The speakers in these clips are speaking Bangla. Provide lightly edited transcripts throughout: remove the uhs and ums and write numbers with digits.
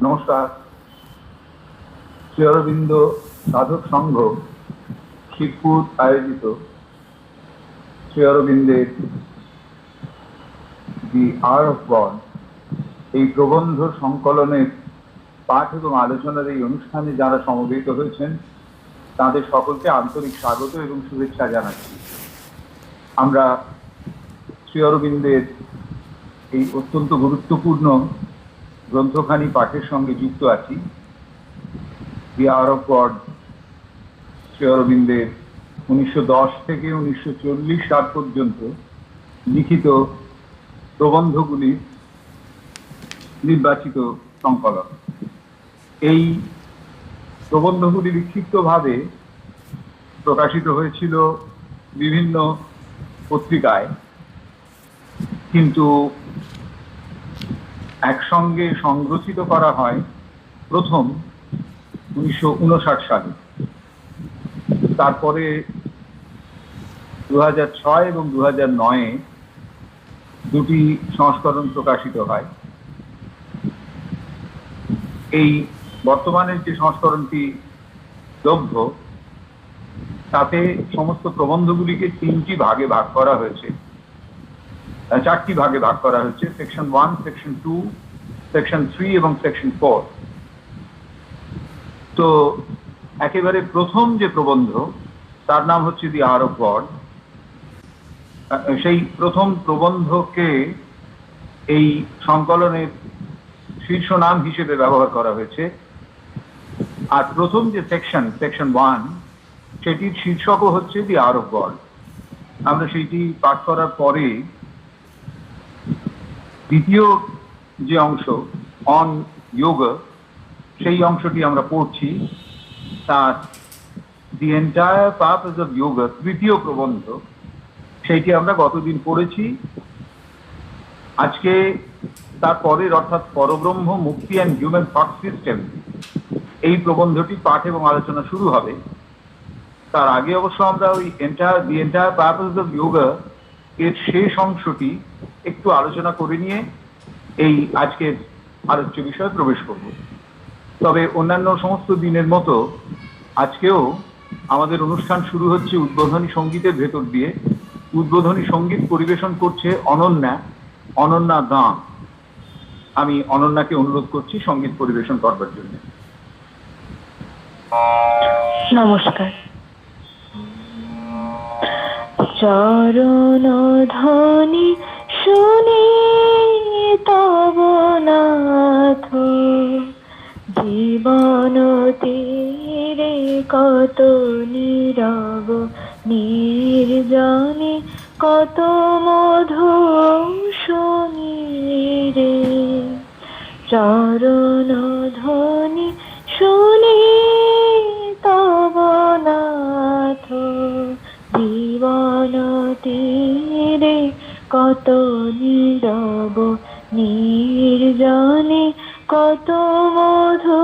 নমস্কার। শ্রী অরবিন্দ সাধক সংঘ শিবপুর আয়োজিত শ্রী অরবিন্দের দি আর্ট অফ গড এই প্রবন্ধ সংকলনের পাঠ এবং আলোচনার এই অনুষ্ঠানে যারা সমবেত হয়েছেন তাদের সকলকে আন্তরিক স্বাগত এবং শুভেচ্ছা জানাচ্ছি। আমরা শ্রী অরবিন্দের এই অত্যন্ত গুরুত্বপূর্ণ গ্রন্থখানি পাঠের সঙ্গে যুক্ত আছি। দি আর্ট অফ গড শ্রী অরবিন্দের 1910 থেকে 1940 সাল পর্যন্ত লিখিত প্রবন্ধগুলি নির্বাচিত সংকলন। এই প্রবন্ধগুলি বিক্ষিপ্তভাবে প্রকাশিত হয়েছিল বিভিন্ন পত্রিকায়, কিন্তু একসঙ্গে সংরচিত করা হয় প্রথম 1959 সালে। তারপরে 2006 এবং 2009 দুটি সংস্করণ প্রকাশিত হয়। এই বর্তমানের যে সংস্করণটি লভ্য তাতে সমস্ত প্রবন্ধগুলিকে তিনটি ভাগে ভাগ করা হয়েছে, চারটি ভাগে ভাগ করা হয়েছে, সেকশন 1, সেকশন 2, সেকশন 3 এবং সেকশন 4। তো একেবারে প্রথম যে প্রবন্ধ তার নাম হচ্ছে দি আর্ট অফ গড। সেই প্রথম প্রবন্ধকে এই সংকলনের শীর্ষ নাম হিসেবে ব্যবহার করা হয়েছে। আর প্রথম যে সেকশন 1, সেটির শীর্ষকও হচ্ছে দি আর্ট অফ গড। আমরা সেইটি পাঠ করার পরে দ্বিতীয় যে অংশ অন যোগা, সেই অংশটি আমরা পড়ছি। তার the entire purpose of yoga তৃতীয় প্রবন্ধ, সেইটি আমরা গতদিন পড়েছি। আজকে তার পরের অর্থাৎ পরব্রহ্ম, মুক্তি অ্যান্ড হিউম্যান থট সিস্টেম, এই প্রবন্ধটি পাঠ এবং আলোচনা শুরু হবে। তার আগে অবশ্য আমরা ওই the entire purpose of yoga এর শেষ অংশটি একটু আলোচনা করে নিয়ে এই আজকের আলোচ্য বিষয়ে প্রবেশ করব। তবে অন্যান্য সমস্ত দিনের মতো আজকেও আমাদের অনুষ্ঠান শুরু হচ্ছে উদ্বোধনী সঙ্গীতের ভেতর দিয়ে। উদ্বোধনী সঙ্গীত পরিবেশন করছে অনন্যা দাঁ। আমি অনন্যাকে অনুরোধ করছি সঙ্গীত পরিবেশন করবার জন্য। নমস্কার। চরণ ধ্বনি শুনি তব নাথ, জীবন তীরে কত নীরব নির্জনে কত মধু শুনি রে। চরণ ধ্বনি শুনি তব নাথ, জীবন তীরে কত নীরব নির্জনে কত মধু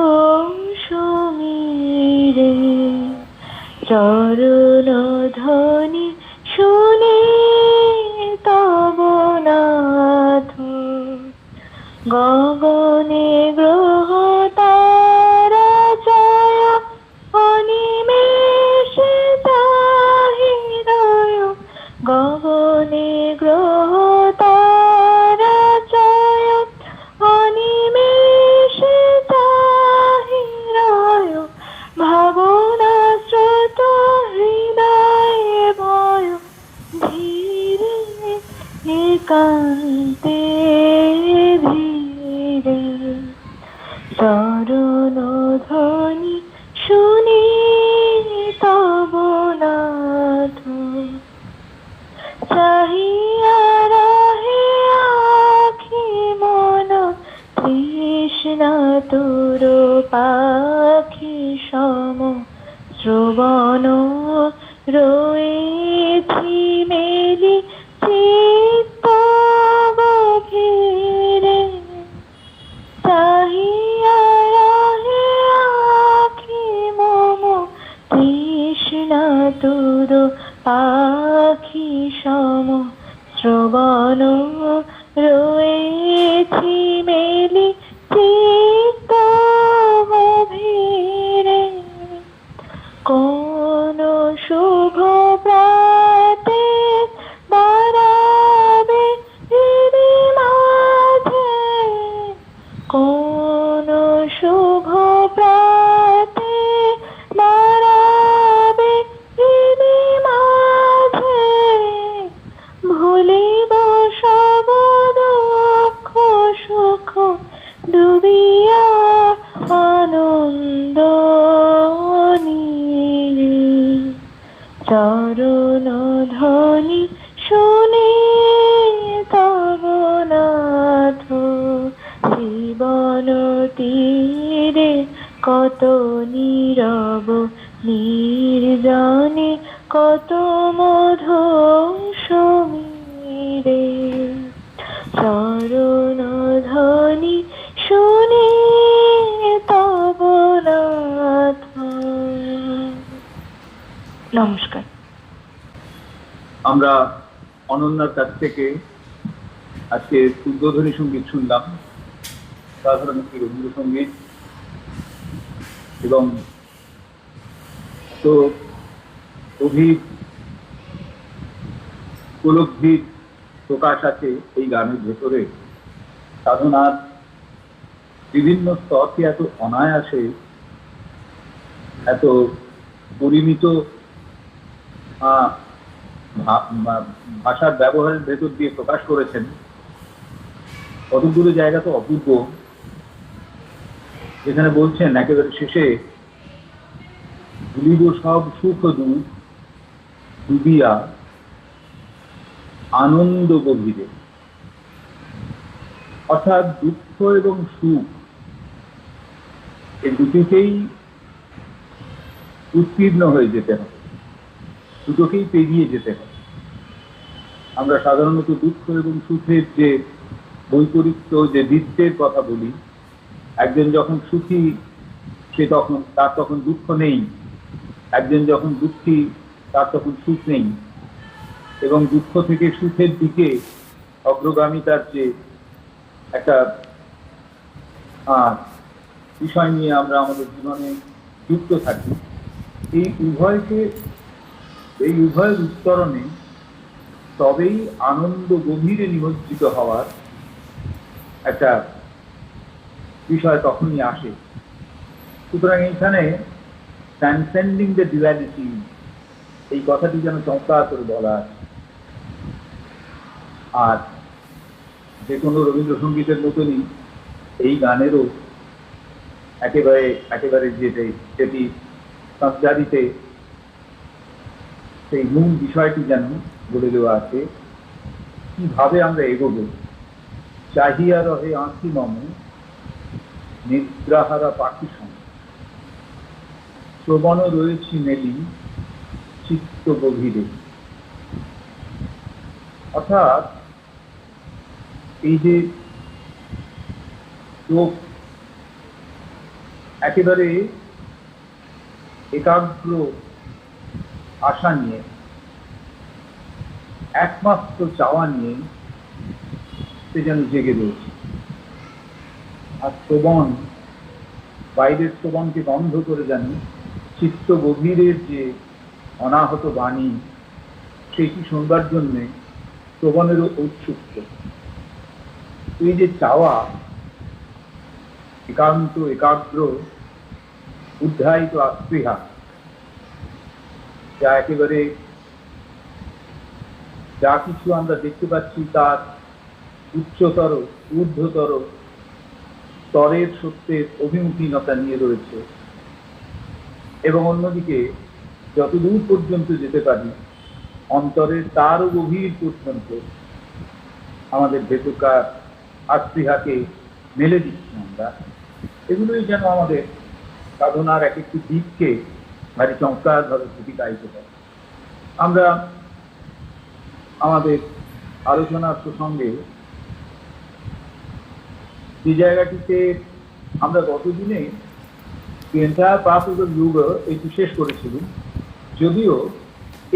সুমিরে। চরণ ধ্বনি শুনি তব নাথ, গগনে গ্রহ তারা জয় অনিমেষে তাহিরয়। গগনে গ্রহ তারা জয় অনিমেষে তাহিরয়। ভাবনা স্রোত হৃদয়ে ভয় ধীরে একান্তে ধীরে। চরণ ধ্বনি শুনি তব নাথ, চাহিয়া রহে আখি মন তৃষ্ণা তুর পাখি সম। শ্রবণ রয়েছি মেলি চিত্ত গভীরে। চাহিয়া রহে আখি মম তৃষ্ণা তুর পাখি সম। শ্রবণ রয়েছি মেলি চিত্ত ডুবিয়া আনন্দ নীড়ে চরণ ধ্বনি শুনে তব নাথ জীবন তীরে কত নীরব নির্জনে কত মধু সমীরে চরণ ধ্বনি শুনে তব নাথ। নমস্কার। আমরা অনন্যার কাছ থেকে আজকে উদ্বোধনী সঙ্গীত শুনলাম, সাধারণ একটি রবীন্দ্রসঙ্গীত, এবং তো অভির উপলব্ধির প্রকাশ আছে এই গানের ভেতরে। সাধনার বিভিন্ন স্তরকে এত অনায়াসে, এত পরিমিত ভাষার ব্যবহারের ভেতর দিয়ে প্রকাশ করেছেন। কতগুলো জায়গা তো অপূর্ব, যেখানে বলছেন একেবারে শেষে, ভুলিব সব সুখ দুঃখ ডুবিয়া আনন্দ গভীরে। অর্থাৎ দুঃখ এবং সুখ এই দুটিকেই উত্তীর্ণ হয়ে যেতে হবে, দুটোকেই পেরিয়ে যেতে হবে। আমরা সাধারণত দুঃখ এবং সুখের যে বৈপরীত্য, যে দ্বিত্বের কথা বলি, একজন যখন সুখী সে তখন তার তখন দুঃখ নেই, একজন যখন দুঃখী তার তখন সুখ নেই, এবং দুঃখ থেকে সুখের দিকে অগ্রগামিতার যে একটা বিষয় নিয়ে আমরা আমাদের জীবনে যুক্ত থাকি, এই উভয়ের উত্তরণে তবেই আনন্দ গভীরে নিমজ্জিত হওয়ার একটা বিষয় তখনই আসে। সুতরাং এইখানে ট্রান্সেন্ডিং দ্য ডুয়ালিটি, এই কথাটি যেন চমৎকার করে বলা আছে। আর যে কোনো রবীন্দ্রসঙ্গীতের মতনই এই গানেরও একেবারে যেটি সংস্কারিতে সেই মূল বিষয়টি যেন বলে দেওয়া আছে, কিভাবে আমরা এগোবো। চাহিয়া রহে আঁখি মম নিদ্রাহারা পাখি সঙ্গে, শ্রবণ রয়েছি মেলি চিত্ত গভীরে। অর্থাৎ এই যে চোখ একেবারে একাগ্র আশা নিয়ে, একমাত্র চাওয়া নিয়ে সে যেন জেগে রয়েছে। আর শ্রবণ, বাইরের শ্রবণকে বন্ধ করে যেন চিত্ত গভীরের যে অনাহত বাণী, সেটি শুনবার জন্যে শ্রবণেরও ঔৎসুক্য। এই যে চাওয়া, একান্ত একাগ্র উদ্ধায়িত আস্পৃহা, যা একেবারে যা কিছু আমরা দেখতে পাচ্ছি তার উচ্চতর ঊর্ধ্বতর স্তরের সত্যের অভিমুখীনতা নিয়ে রয়েছে। এবং অন্যদিকে যতদূর পর্যন্ত যেতে পারি অন্তরের তারও গভীর পর্যন্ত আমাদের ভেতরকার আস্পৃহাকে মেলে দিচ্ছি আমরা। এগুলোই যেন আমাদের সাধনার এক একটি দিককে ভারী চমৎকারভাবে প্রতিকায়িত করে। আমরা আমাদের আলোচনার প্রসঙ্গে যে জায়গাটিতে আমরা গতদিনে এন্টায়ার পাথ অফ দ্য যোগ এটি শেষ করেছিলাম, যদিও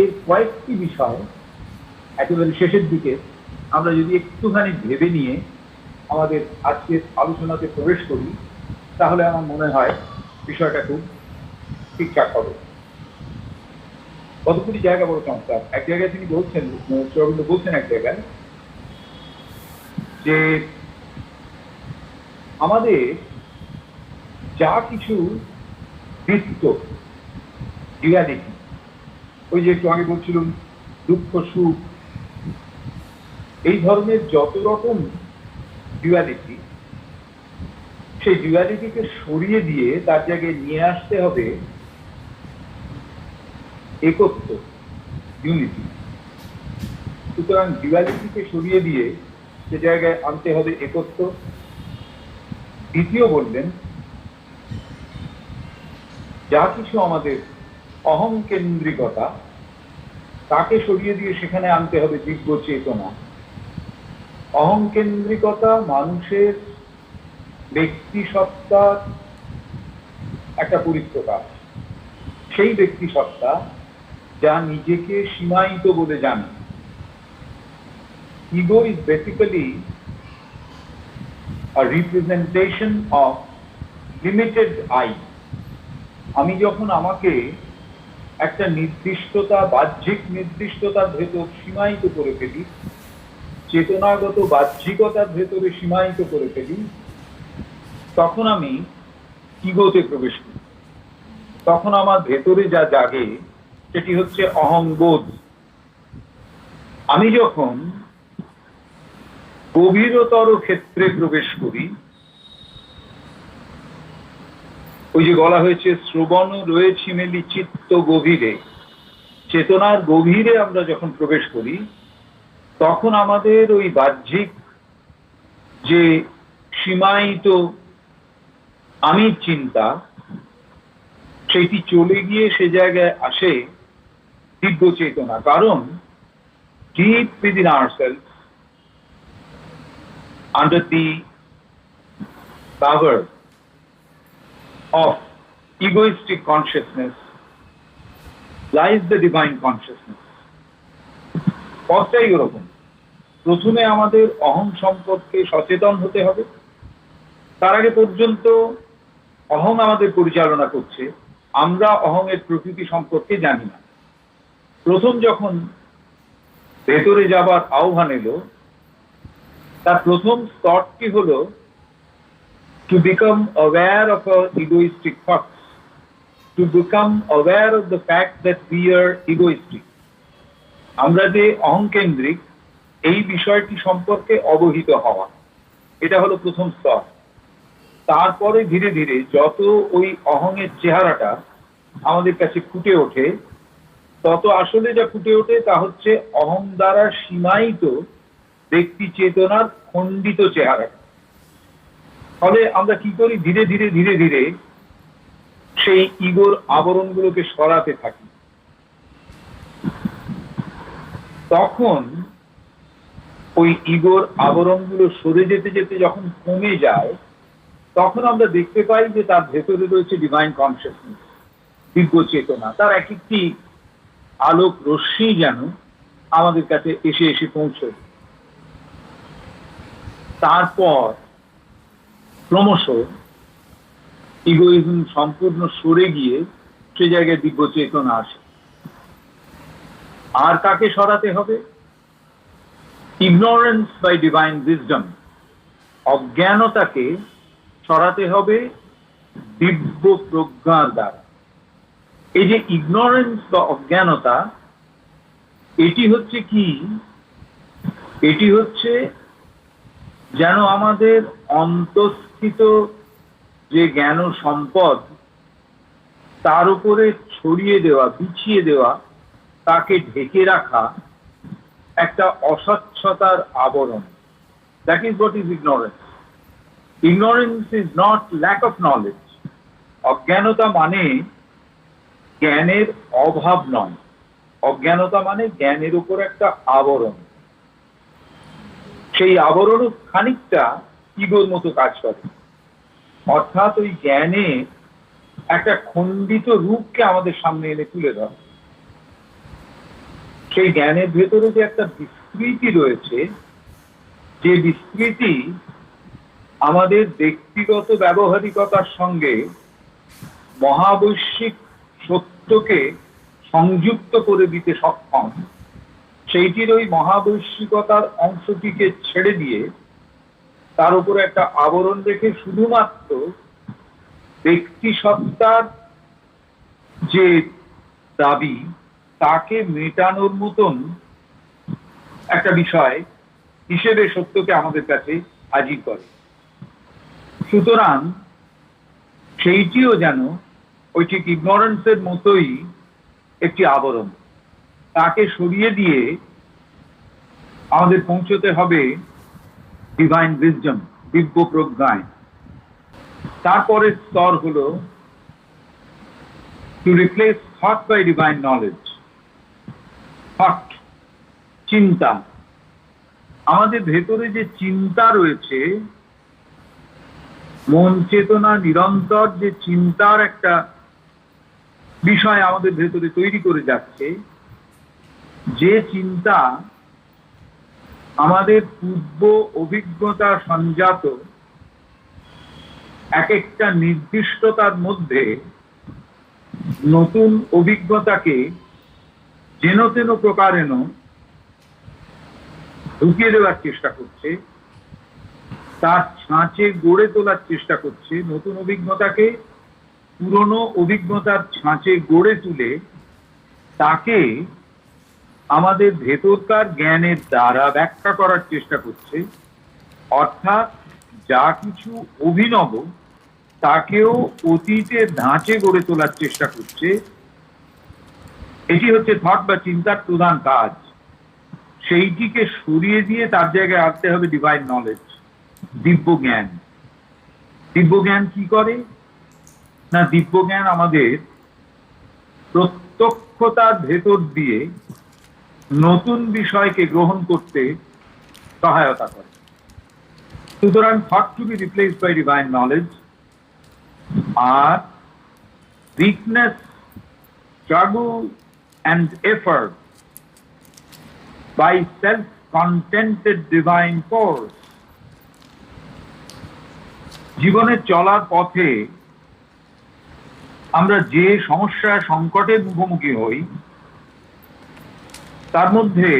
এর কয়েকটি বিষয় একেবারে শেষের দিকে আমরা যদি একটুখানি ভেবে নিয়ে আমাদের আজকের আলোচনাতে প্রবেশ করি, তাহলে আমার মনে হয় বিষয়টা খুব ঠিকঠাক হবে। কতগুলি জায়গা বড় চমৎকার। এক জায়গায় তিনি বলছেন, রবীন্দ্র বলছেন এক জায়গায়, যে আমাদের যা কিছু বৃত্ত ডুয়ালিটি, ওই যে একটু আগে বলছিলাম দুঃখ সুখ, এই ধরনের যত রকম ডুয়ালিটি, সেই ডুয়ালিটিকে সরিয়ে দিয়ে তার জায়গায় নিয়ে আসতে হবে একত্ব, ইউনিটি। সুতরাং ডুয়ালিটিকে সরিয়ে দিয়ে সে জায়গায় আনতে হবে একত্ব। দ্বিতীয় বললেন, যা কিছু আমাদের অহংকেন্দ্রিকতা, তাকে সরিয়ে দিয়ে সেখানে আনতে হবে দিব্য চেতনা। অহংকেন্দ্রিকতা মানুষের ব্যক্তি সত্তার একটা পরিপ্রকাশ। সেই ব্যক্তি সত্তা যা নিজেকে সীমায়িত বলে জানে। Ego is basically a representation of limited I. আমি যখন আমাকে একটা নির্দিষ্টতা, বাহ্যিক নির্দিষ্টতার ভেতর সীমায়িত করে ফেলি, চেতনাগত বাহ্যিকতার ভেতরে সীমায়িত করে ফেলি, তখন আমি ইগোতে প্রবেশ করি। তখন আমার ভেতরে যা জাগে সেটি হচ্ছে অহংবোধ। আমি যখন গভীরতর ক্ষেত্রে প্রবেশ করি, ওই যে বলা হয়েছে শ্রবণ রয়েছি মেলি চিত্ত গভীরে, চেতনার গভীরে আমরা যখন প্রবেশ করি, তখন আমাদের ওই বাহ্যিক যে সীমায়িত আমি চিন্তা, সেটি চলে গিয়ে সে জায়গায় আসে দিব্য চেতনা। কারণ deep within ourselves, under the cover of egoistic consciousness lies the divine consciousness. পথটাই ওরকম। প্রথমে আমাদের অহং সম্পর্কে সচেতন হতে হবে। তার আগে পর্যন্ত অহং আমাদের পরিচালনা করছে, আমরা অহংয়ের প্রকৃতি সম্পর্কে জানি না। প্রথম যখন ভেতরে যাবার আহ্বান এলো, তার প্রথম স্তরটি হলো to become aware of our egoistic thoughts, to become aware of the fact that we are egoistic. আমরা যে অহংকেন্দ্রিক, এই বিষয়টি সম্পর্কে অবহিত হওয়া, এটা হলো প্রথম স্তর। তারপরে ধীরে ধীরে যত ওই অহংয়ের চেহারাটা আমাদের কাছে ফুটে ওঠে, তত আসলে যা ফুটে ওঠে তা হচ্ছে অহং দ্বারা সীমায়িত ব্যক্তি চেতনার খণ্ডিত চেহারাটা। ফলে আমরা কি করি, ধীরে ধীরে ধীরে ধীরে সেই ইগোর আবরণগুলোকে সরাতে থাকি। তখন ওই ইগোর আবরণগুলো সরে যেতে যেতে যখন কমে যায়, তখন আমরা দেখতে পাই যে তার ভেতরে রয়েছে ডিভাইন কনসিয়াসনেস, দিব্য চেতনা। তার এক একটি আলোক রশ্মি যেন আমাদের কাছে এসে এসে পৌঁছয়। তারপর ক্রমশ ইগোইজম সম্পূর্ণ সরে গিয়ে সে জায়গায় দিব্য চেতনা আসে। আর কাকে সরাতে হবে? ইগনোরেন্স বাই ডিভাইন উইজডম, অজ্ঞানতাকে সরাতে হবে দিব্য প্রজ্ঞার দ্বারা। এই যে ইগনোরেন্স বা অজ্ঞানতা, এটি হচ্ছে কি? এটি হচ্ছে যেন আমাদের অন্তঃস্থিত যে জ্ঞান সম্পদ, তার উপরে ছড়িয়ে দেওয়া, বিছিয়ে দেওয়া, তাকে ঢেকে রাখা একটা অস্বচ্ছতার আবরণ। That is what is ignorance. Ignorance is not lack of knowledge. অজ্ঞানতা মানে জ্ঞানের অভাব নয়, অজ্ঞানতা মানে জ্ঞানের উপর একটা আবরণ। সেই আবরণও খানিকটা ইগোর মতো কাজ করে, অর্থাৎ ওই জ্ঞানে একটা খণ্ডিত রূপকে আমাদের সামনে এনে তুলে ধরে। সেই জ্ঞানের ভেতরে যে একটা বিস্তৃতি রয়েছে, যে বিস্তৃতি আমাদের ব্যক্তিগত ব্যবহারিকতার সঙ্গে মহাবৈশ্বিক সত্যকে সংযুক্ত করে দিতে সক্ষম, সেইটির ওই মহাবৈশ্বিকতার অংশটিকে ছেড়ে দিয়ে তার উপরে একটা আবরণ রেখে শুধুমাত্র ব্যক্তি সত্তার যে দাবি, তাকে মেটানোর মতন একটা বিষয় হিসেবে সত্যকে আমাদের কাছে হাজির করে। সুতরাং সেইটিও যেন ওই ঠিক ইগনোরেন্সের মতোই একটি আবরণ, তাকে সরিয়ে দিয়ে আমাদের পৌঁছতে হবে ডিভাইন উইজডম, দিব্য প্রজ্ঞায়। তারপরের স্তর হলো to replace thought by divine knowledge. Thought, চিন্তা, আমাদের ভেতরে যে চিন্তা রয়েছে, মন চেতনা নিরন্তর যে চিন্তার একটা বিষয় আমাদের ভেতরে তৈরি করে যাচ্ছে, যে চিন্তা আমাদের পূর্ব অভিজ্ঞতা সঞ্জাত এক একটা নির্দিষ্টতার মধ্যে নতুন অভিজ্ঞতাকে যেন তেন প্রকারেণ ঢুকিয়ে দেওয়ার চেষ্টা করছে, তার ছাঁচে গড়ে তোলার চেষ্টা করছে, নতুন অভিজ্ঞতাকে পুরনো অভিজ্ঞতার ছাঁচে গড়ে তুলে তাকে আমাদের ভেতরকার জ্ঞানের দ্বারা ব্যাখ্যা করার চেষ্টা করছে। অর্থাৎ যা কিছু অভিনব তাকেও অতীতের ধাঁচে গড়ে তোলার চেষ্টা করছে। এটি হচ্ছে থট বা চিন্তার প্রধান কাজ। সেইটিকে সরিয়ে দিয়ে তার জায়গায় আনতে হবে ডিভাইন নলেজ, দিব্য জ্ঞান। দিব্য জ্ঞান কি করে না, দিব্য জ্ঞান আমাদের প্রত্যক্ষতার ভেতর দিয়ে নতুন বিষয়কে গ্রহণ করতে সহায়তা করে। সুতরাং thought to be replaced by divine knowledge আর weakness, struggle and effort by self-contented divine force। জীবনে চলার পথে আমরা যে সমস্যা সংকটের মুখোমুখি হই, তার মধ্যে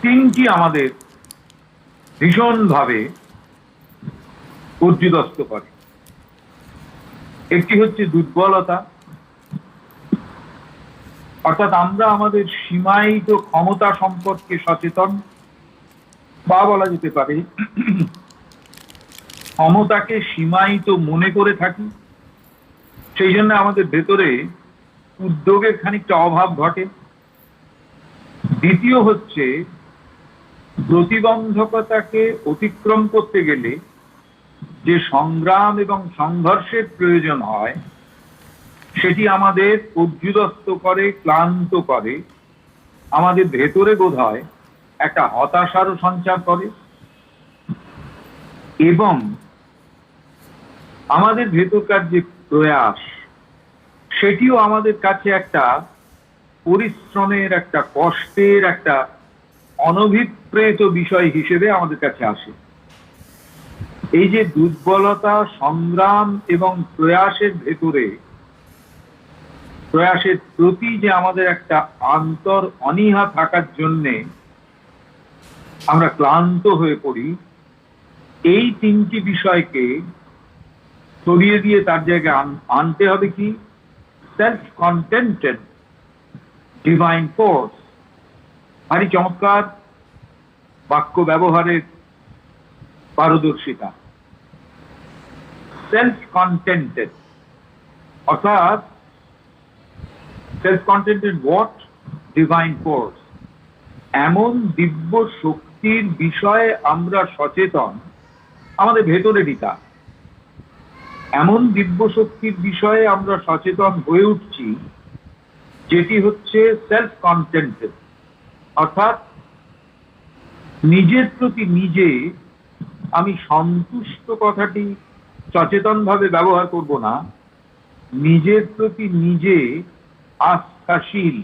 তিনটি আমাদের ভীষণভাবে পর্যুদস্ত করে। একটি হচ্ছে দুর্বলতা, অর্থাৎ আমরা আমাদের সীমায়িত ক্ষমতা সম্পর্কে সচেতন, বা বলা যেতে পারে ক্ষমতাকে সীমায়িত মনে করে থাকি। সেই জন্য আমাদের ভেতরে উদ্যোগের খানিকটা অভাব ঘটে। দ্বিতীয় হচ্ছে প্রতিবন্ধকতাকে অতিক্রম করতে গেলে যে সংগ্রাম এবং সংঘর্ষের প্রয়োজন হয়, সেটি আমাদের পর্যুদস্ত করে, ক্লান্ত করে, আমাদের ভেতরে বোধহয় একটা হতাশারও সঞ্চার করে, এবং আমাদের ভেতরকার যে প্রয়াস সেটিও আমাদের কাছে একটা পরিশ্রমের, একটা কষ্টের, একটা অনভিপ্রেত বিষয় হিসেবে আমাদের কাছে আসে। এই যে দুর্বলতা, সংগ্রাম এবং প্রয়াসের ভেতরে, প্রয়াসের প্রতি যে আমাদের একটা আন্তর অনীহা থাকার জন্যে আমরা ক্লান্ত হয়ে পড়ি, এই তিনটি বিষয়কে সরিয়ে দিয়ে তার জায়গায় আনতে হবে কি সেলফ কন্টেন্টেড ডিভাইন ফোর্স। ভারী চমৎকার বাক্য ব্যবহারের পারদর্শিতা। সেলফ কন্টেন্টেড অর্থাৎ self contented what? Divine force. এমন দিব্য শক্তির বিষয়ে আমরা সচেতন, আমাদের ভেতরেরই তা। এমন দিব্য শক্তির বিষয়ে আমরা সচেতন হয়ে উঠছি যেটি হচ্ছে সেলফ কন্টেন্টেড, অর্থাৎ নিজের প্রতি নিজে আমি সন্তুষ্ট কথাটি সচেতনভাবে ব্যবহার করব না, নিজের প্রতি নিজে আস্থাশীল।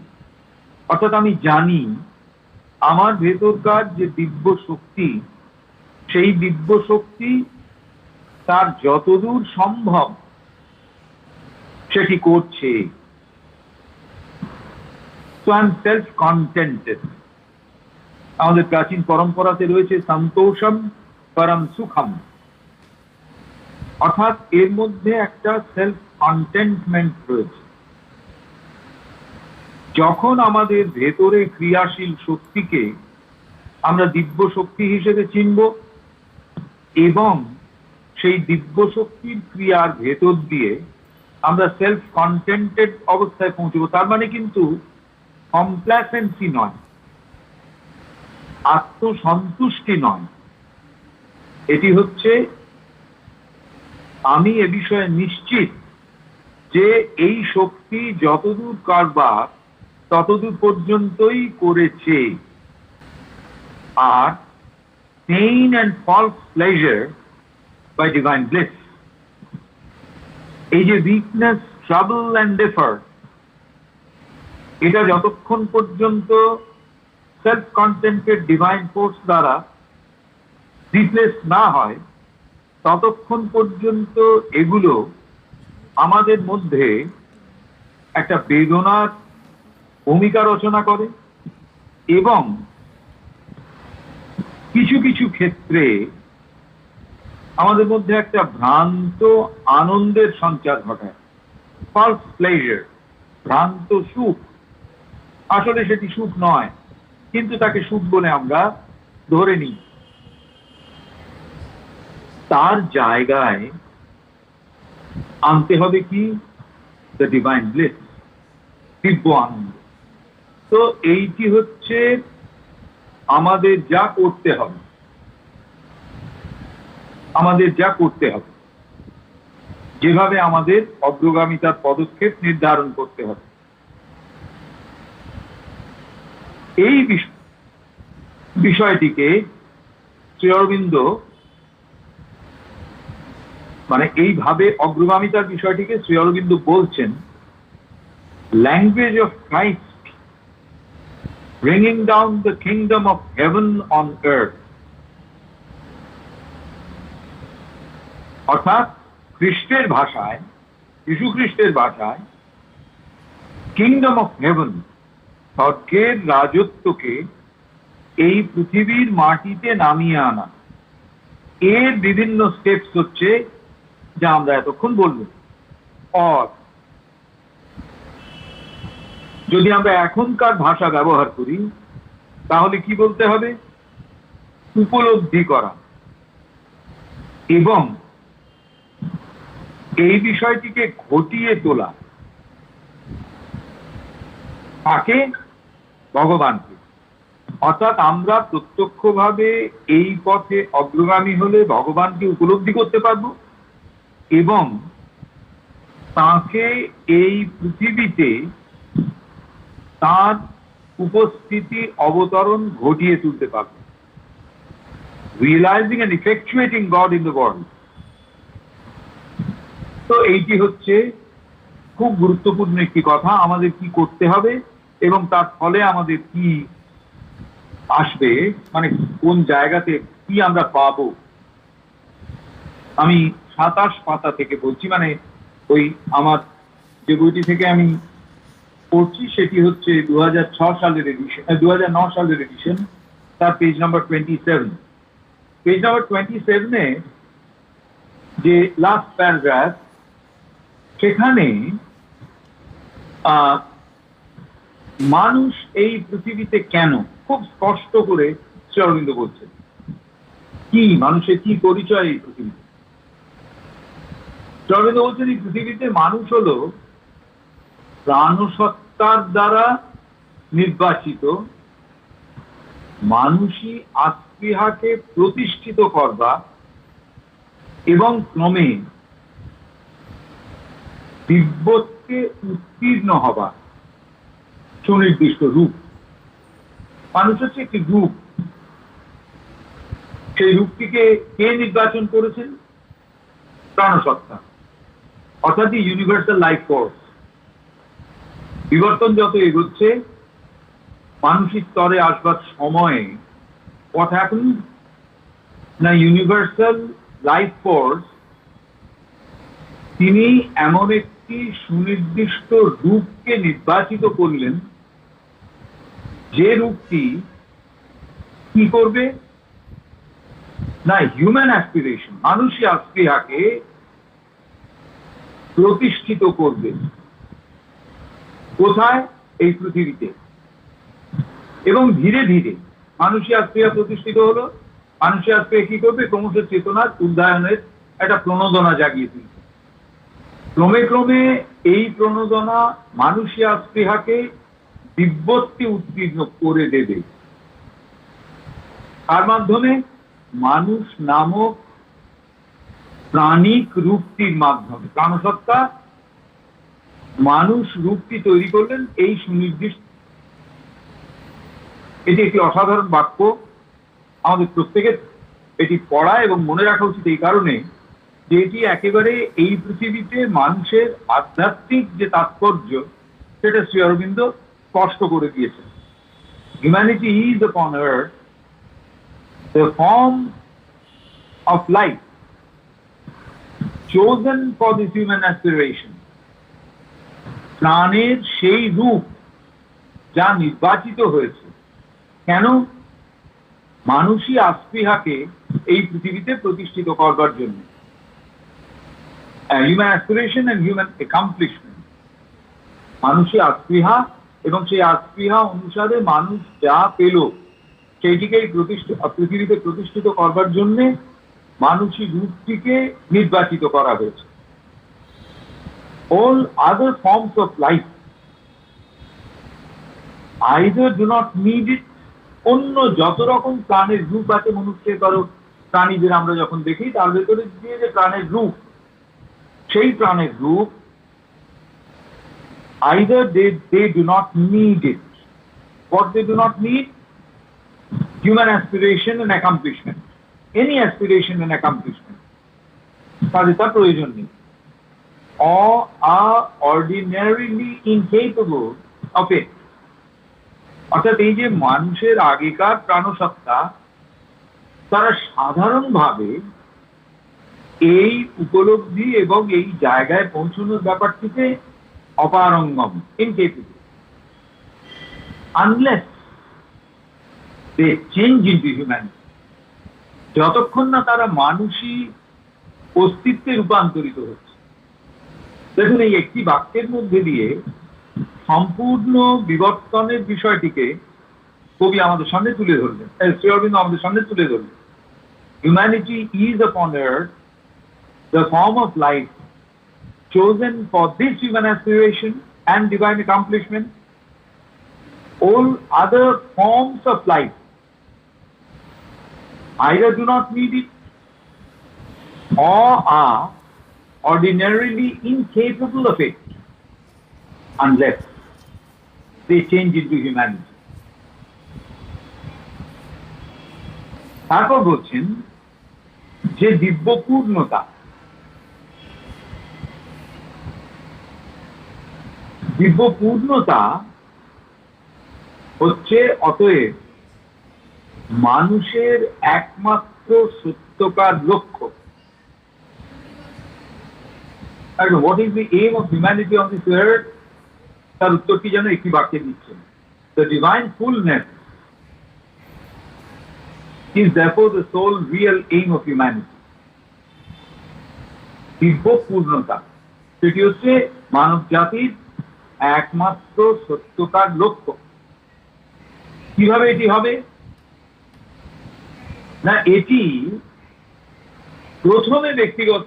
অর্থাৎ আমি জানি আমার ভেতরকার যে দিব্য শক্তি, সেই দিব্য শক্তি তার যতদূর সম্ভব সেটি করছে। So I am self-contented। আমাদের প্রাচীন পরম্পরাতে রয়েছে সন্তোষম পরম সুখম, অর্থাৎ এর মধ্যে একটা সেলফ কন্টেন্টমেন্ট রয়েছে। যখন আমাদের ভেতরে ক্রিয়াশীল শক্তিকে আমরা দিব্য শক্তি হিসেবে চিনব এবং সেই দিব্য শক্তির ক্রিয়ার ভেতর দিয়ে আমরা সেলফ কন্টেন্টেড অবস্থায় পৌঁছবো। তার মানে কিন্তু কমপ্লাসেন্সি নয়, আত্মসন্তুষ্টি নয়, এটি হচ্ছে আমি এ বিষয়ে নিশ্চিত যে এই শক্তি যতদূর কারবার ততদূর পর্যন্তই করেছে, আর pain and false pleasure by divine bliss, এই যে weakness, trouble and effort, এটা যতক্ষণ পর্যন্ত সেলফ কন্টেন্টেড ডিভাইন ফোর্স দ্বারা রিপ্লেস না হয় ততক্ষণ পর্যন্ত এগুলো আমাদের মধ্যে একটা বেদনার ভূমিকা রচনা করে এবং কিছু কিছু ক্ষেত্রে আমাদের মধ্যে একটা ভ্রান্ত আনন্দের সঞ্চার ঘটায়, ফলস প্লেজার, ভ্রান্ত সুখ। আসলে সেটি সুখ নয়, কিন্তু তাকে সুখ বলে আমরা ধরে নিই। তার জায়গায় আনতে হবে কি? দ্য ডিভাইন ব্লিস, দিব্য আনন্দ। তো এইটি হচ্ছে আমাদের যা করতে হবে, আমাদের যা করতে হবে, যেভাবে আমাদের অগ্রগামিতার পদক্ষেপ নির্ধারণ করতে হবে। এই বিষয়টিকে শ্রী অরবিন্দ মানে এইভাবে অগ্রগামিতার বিষয়টিকে শ্রী অরবিন্দ বলছেন language of Christ bringing down the kingdom of haven on earth. অর্থাৎ খ্রিস্টের ভাষায়, যীশু খ্রিস্টের ভাষায় কিংডম অফ হেভেন, স্বর্গের রাজত্বকে এই পৃথিবীর মাটিতে নামিয়ে আনা। এর বিভিন্ন স্টেপস হচ্ছে যা আমরা এতক্ষণ বলব। অর যদি আমরা এখনকার ভাষা ব্যবহার করি তাহলে কি বলতে হবে? উপলব্ধি করা এবং এই বিষয়টিকে ঘটিয়ে তোলা। তাকে ভগবানকে, অর্থাৎ আমরা প্রত্যক্ষভাবে এই পথে অগ্রগামী হলে ভগবানকে উপলব্ধি করতে পারবো এবং তাকে এই পৃথিবীতে তার উপস্থিতি অবতরণ ঘটিয়ে তুলতে পারবো। Realising and effectuating God in the world. তো এইটি হচ্ছে খুব গুরুত্বপূর্ণ একটি কথা। আমাদের কি করতে হবে এবং তার ফলে আমাদের কি আসবে, মানে কোন জায়গাতে কি আমরা পাবো। আমি 27 পাতা থেকে বলছি, মানে ওই আমার যে বইটি থেকে আমি পড়ছি সেটি হচ্ছে 2006 সালের এডিশন, 2009 সালের এডিশন, তার পেজ নাম্বার 27। পেজ নাম্বার 27-এ যে লাস্ট প্যারাগ্রাফ, সেখানে মানুষ এই পৃথিবীতে কেন খুব স্পষ্ট করে শ্রী অরবিন্দ বলছেন। কি মানুষের কি পরিচয় এই পৃথিবীতে? শ্রী অরবিন্দ বলছেন এই পৃথিবীতে মানুষ হলো প্রাণসত্তার দ্বারা নির্বাচিত মানুষই আস্পৃহাকে প্রতিষ্ঠিত করবা এবং ক্রমে দিব্যত্বে উত্তীর্ণ হবা সুনির্দিষ্ট রূপ। মানুষ হচ্ছে একটি রূপ। সেই রূপটিকে কে নির্বাচন করেছেন? প্রাণসত্তা, অর্থাৎ ইউনিভার্সাল লাইফ ফোর্স। বিবর্তন যত এগোচ্ছে, মানসিক স্তরে আসবার সময়ে what happens না, ইউনিভার্সাল লাইফ ফোর্স তিনি এমন একটি সুনির্দিষ্ট রূপকে নির্বাচিত করলেন, যে রূপটি কি করবে না, হিউম্যান অ্যাসপিরেশন, মানুষই আস্পৃহাকে প্রতিষ্ঠিত করবে। কোথায়? এই পৃথিবীতে। এবং ধীরে ধীরে মানুষই আস্পৃহা প্রতিষ্ঠিত হলো। মানুষই আস্পৃহা কি করবে? ক্রমশ চেতনার উদ্যায়নের একটা প্রণোদনা জাগিয়ে তুলবে। ক্রমে ক্রমে এই প্রণোদনা মানুষীয় স্পৃহাকে দিব্যত্বে উত্তীর্ণ করে দেবে। তার মাধ্যমে মানুষ নামক প্রাণিক রূপটির মাধ্যমে প্রাণসত্তা মানুষ রূপটি তৈরি করলেন এই সুনির্দিষ্ট। এটি একটি অসাধারণ বাক্য, আমাদের প্রত্যেকের এটি পড়া এবং মনে রাখা উচিত এই কারণে যে এটি একেবারে এই পৃথিবীতে মানুষের আধ্যাত্মিক যে তাৎপর্য সেটা শ্রী অরবিন্দ স্পষ্ট করে দিয়েছেন। Humanity is upon earth the form of life chosen for this human aspiration. প্রাণের সেই রূপ যা নির্বাচিত হয়েছে কেন? মানুষই আস্পৃহাকে এই পৃথিবীতে প্রতিষ্ঠিত করবার জন্য। Human aspiration and human accomplishment, মানুষই আস্পৃহা এবং সেই আস্পৃহা অনুসারে মানুষ যা পেল সেইটিকেই পৃথিবীতে প্রতিষ্ঠিত করবার জন্য মানুষই রূপটিকে নির্বাচিত করা হয়েছে। All other forms of life either do not need it, অন্য যত রকম প্রাণের রূপ আছে মনুষ্যের প্রাণীদের আমরা যখন দেখি তার ভেতরে যে প্রাণের রূপ, সেই প্রাণের রূপ either they do not need it. What they do not need? Human aspiration and accomplishment. Any aspiration and accomplishment তাদের তা প্রয়োজন নেই, or are ordinarily incapable of it. অর্থাৎ এই যে মানুষের আগেকার প্রাণসত্তা তারা সাধারণভাবে এই উপলব্ধি এবং এই জায়গায় পৌঁছানোর ব্যাপারটিতে অপারঙ্গম, incapable, unless they change into humanity. যতক্ষণ না তারা মানুষই অস্তিত্বে রূপান্তরিত হচ্ছে। দেখুন, এই একটি বাক্যের মধ্যে দিয়ে সম্পূর্ণ বিবর্তনের বিষয়টিকে কবি আমাদের সামনে তুলে ধরলেন, শ্রী অরবিন্দ আমাদের সামনে তুলে ধরলেন। Humanity is upon earth the form of life chosen for this human aspiration and divine accomplishment. All other forms of life either do not need it or are ordinarily incapable of it unless they change into humanity. তারপর বলছেন যে দিব্য পূর্ণতা, দিব্য পূর্ণতা হচ্ছে অতএব মানুষের একমাত্র সত্যকার লক্ষ্য। What is the aim of humanity on this earth? তার উত্তরটি যেন একটি বাক্যে দিচ্ছেন, the divine fullness is therefore the sole real aim of humanity. দিব্য পূর্ণতা সেটি হচ্ছে মানব জাতির একমাত্র সত্যকার লক্ষ্য। কিভাবে এটি হবে? না, এটি প্রথমে ব্যক্তিগত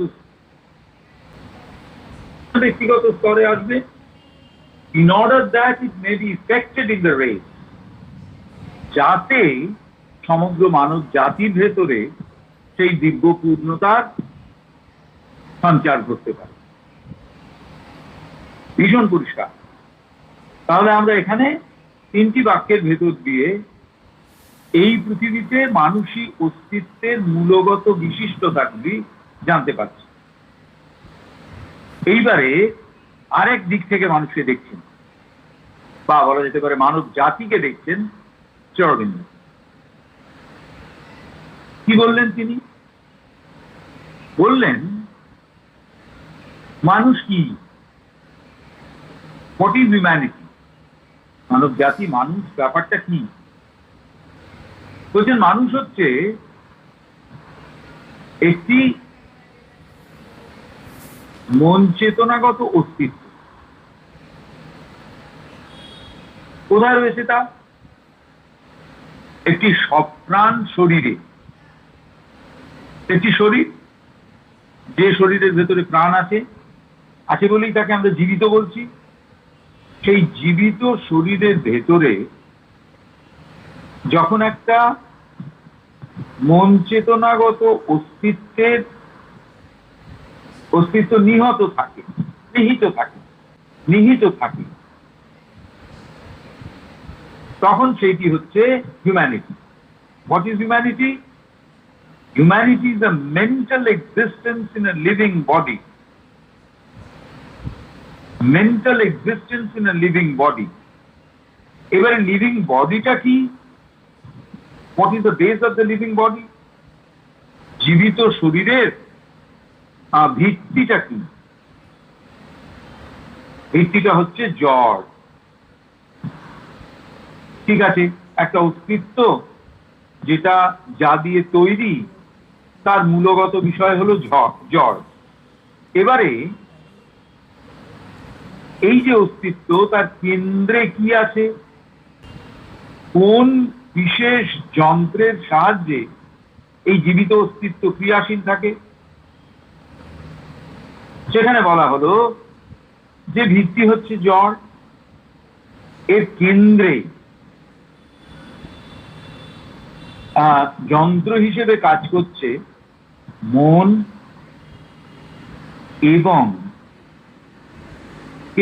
স্তরে আসবে, in order that it may be effected in the race, যাতে সমগ্র মানব জাতির ভেতরে সেই দিব্য পূর্ণতার সঞ্চার করতে পারে। ভীষণ পরিষ্কার। তাহলে আমরা এখানে তিনটি বাক্যের ভেতর দিয়ে এই পৃথিবীতে মানুষই অস্তিত্বের মূলগত বিশিষ্টতাগুলি জানতে পারছি। এইবারে আরেক দিক থেকে মানুষকে দেখছেন, বা বলা যেতে পারে মানব জাতিকে দেখছেন শ্রী অরবিন্দ। কি বললেন তিনি? বললেন মানুষ কি, হোয়াট ইজ হিউম্যানিটি, মানব জাতি, মানুষ ব্যাপারটা কি? বলছেন মানুষ হচ্ছে একটি মন চেতনাগত অস্তিত্ব। কোথায় রয়েছে তা? একটি সপ্রাণ শরীরে। একটি শরীর যে শরীরের ভেতরে প্রাণ আছে আছে বলেই তাকে আমরা জীবিত বলছি। সেই জীবিত শরীরের ভেতরে যখন একটা মন চেতনাগত অস্তিত্ব নিহিত থাকে তখন সেইটি হচ্ছে humanity. What is humanity? Humanity is the mental existence in a living body. Mental existence in a living body. এবারে লিভিং বডিটা কি? What is the base of the living body? জীবিত শরীরের ভিত্তিটা কি? ভিত্তিটা হচ্ছে জড়। ঠিক আছে, একটা অস্তিত্ব যেটা যা দিয়ে তৈরি তার মূলগত বিষয় হলো জড়। এবারে এই যে অস্তিত্ব তার কেন্দ্রে কি আছে? কোন বিশেষ যন্ত্রের সাহায্যে এই জীবিত অস্তিত্ব ক্রিয়াশীল থাকে? সেখানে বলা হলো যে ভিত্তি হচ্ছে জড়, এর কেন্দ্রে যন্ত্র হিসেবে কাজ করছে মন এবং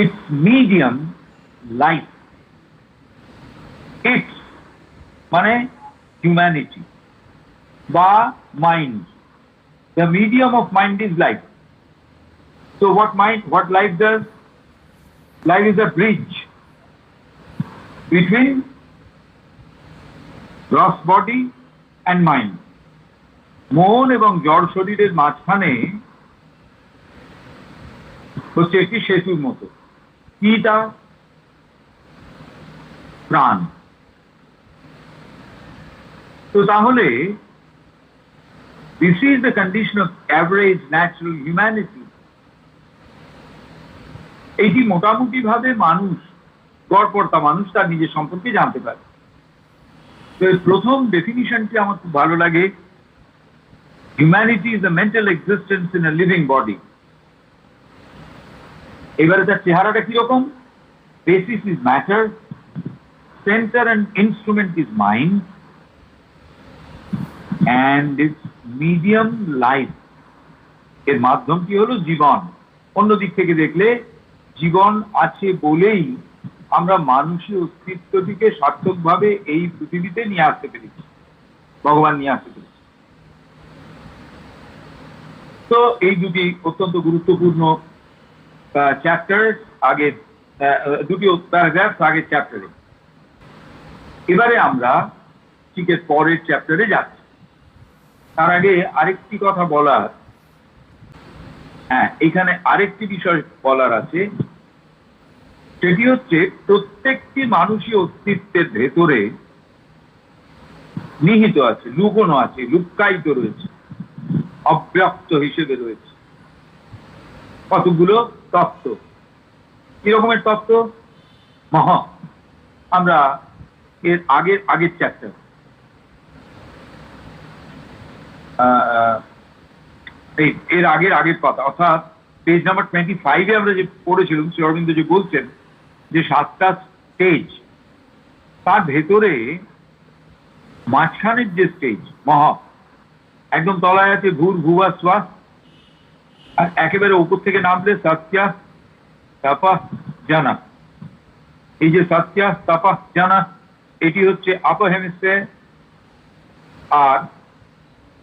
ইটস মিডিয়াম লাইফ। ইটস মানে হিউম্যানিটি বা mind. The medium of mind is life. So what life does? Life is a bridge between gross body and mind. মন এবং জড় শরীরের মাঝখানে হচ্ছে একটি সেতুর মতো। কি তা? প্রাণ। তো তাহলে this is the condition of average natural humanity. এইটি মোটামুটি ভাবে মানুষ, গড়পড়তা মানুষ তার নিজের সম্পর্কে জানতে পারে। তো প্রথম ডেফিনিশনটি আমার খুব ভালো লাগে। Humanity is the mental existence in a living body. এবারে তার চেহারাটা কিরকম? Basis is matter, centre and instrument is mind, and it's medium life. এর মাধ্যমটি হলো জীবন। অন্য দিক থেকে দেখলে জীবন আছে বলেই আমরা মানুষের অস্তিত্বটিকে সার্থকভাবে এই পৃথিবীতে নিয়ে আসতে পেরেছি, ভগবান নিয়ে আসতে পেরেছি। তো এই দুটি অত্যন্ত গুরুত্বপূর্ণ চ্যাপ্টার, আগের দুটি প্যারাগ্রাফ আগের চ্যাপ্টারে। এবারে আমরা ঠিক এর পরের চ্যাপ্টারে যাচ্ছি। তার আগে আরেকটি কথা বলার, এখানে আরেকটি বিষয় বলার আছে। সেটি হচ্ছে প্রত্যেকটি মানুষই অস্তিত্বের ভেতরে নিহিত আছে, লুকোনো আছে, লুক্কায়িত রয়েছে, অব্যক্ত হিসেবে রয়েছে কতগুলো তত্ত্ব। কি রকমের তত্ত্ব? আমরা এর আগের চ্যাপ্টার এর আগের কথা, অর্থাৎ পেজ নাম্বার 25-এ আমরা যে পড়েছিলাম, শ্রী অরবিন্দ যে বলছেন যে 7টা স্টেজ, তার ভেতরে মাঝখানের যে স্টেজ একদম তলায় আছে ভূর্ভুবঃ স্বঃ, আর একেবারে উপর থেকে নামলে সত্যা তপঃ জানা। এই যে সত্যা তপঃ জানা, এটি হচ্ছে আপার হেমিস্ফিয়ার, আর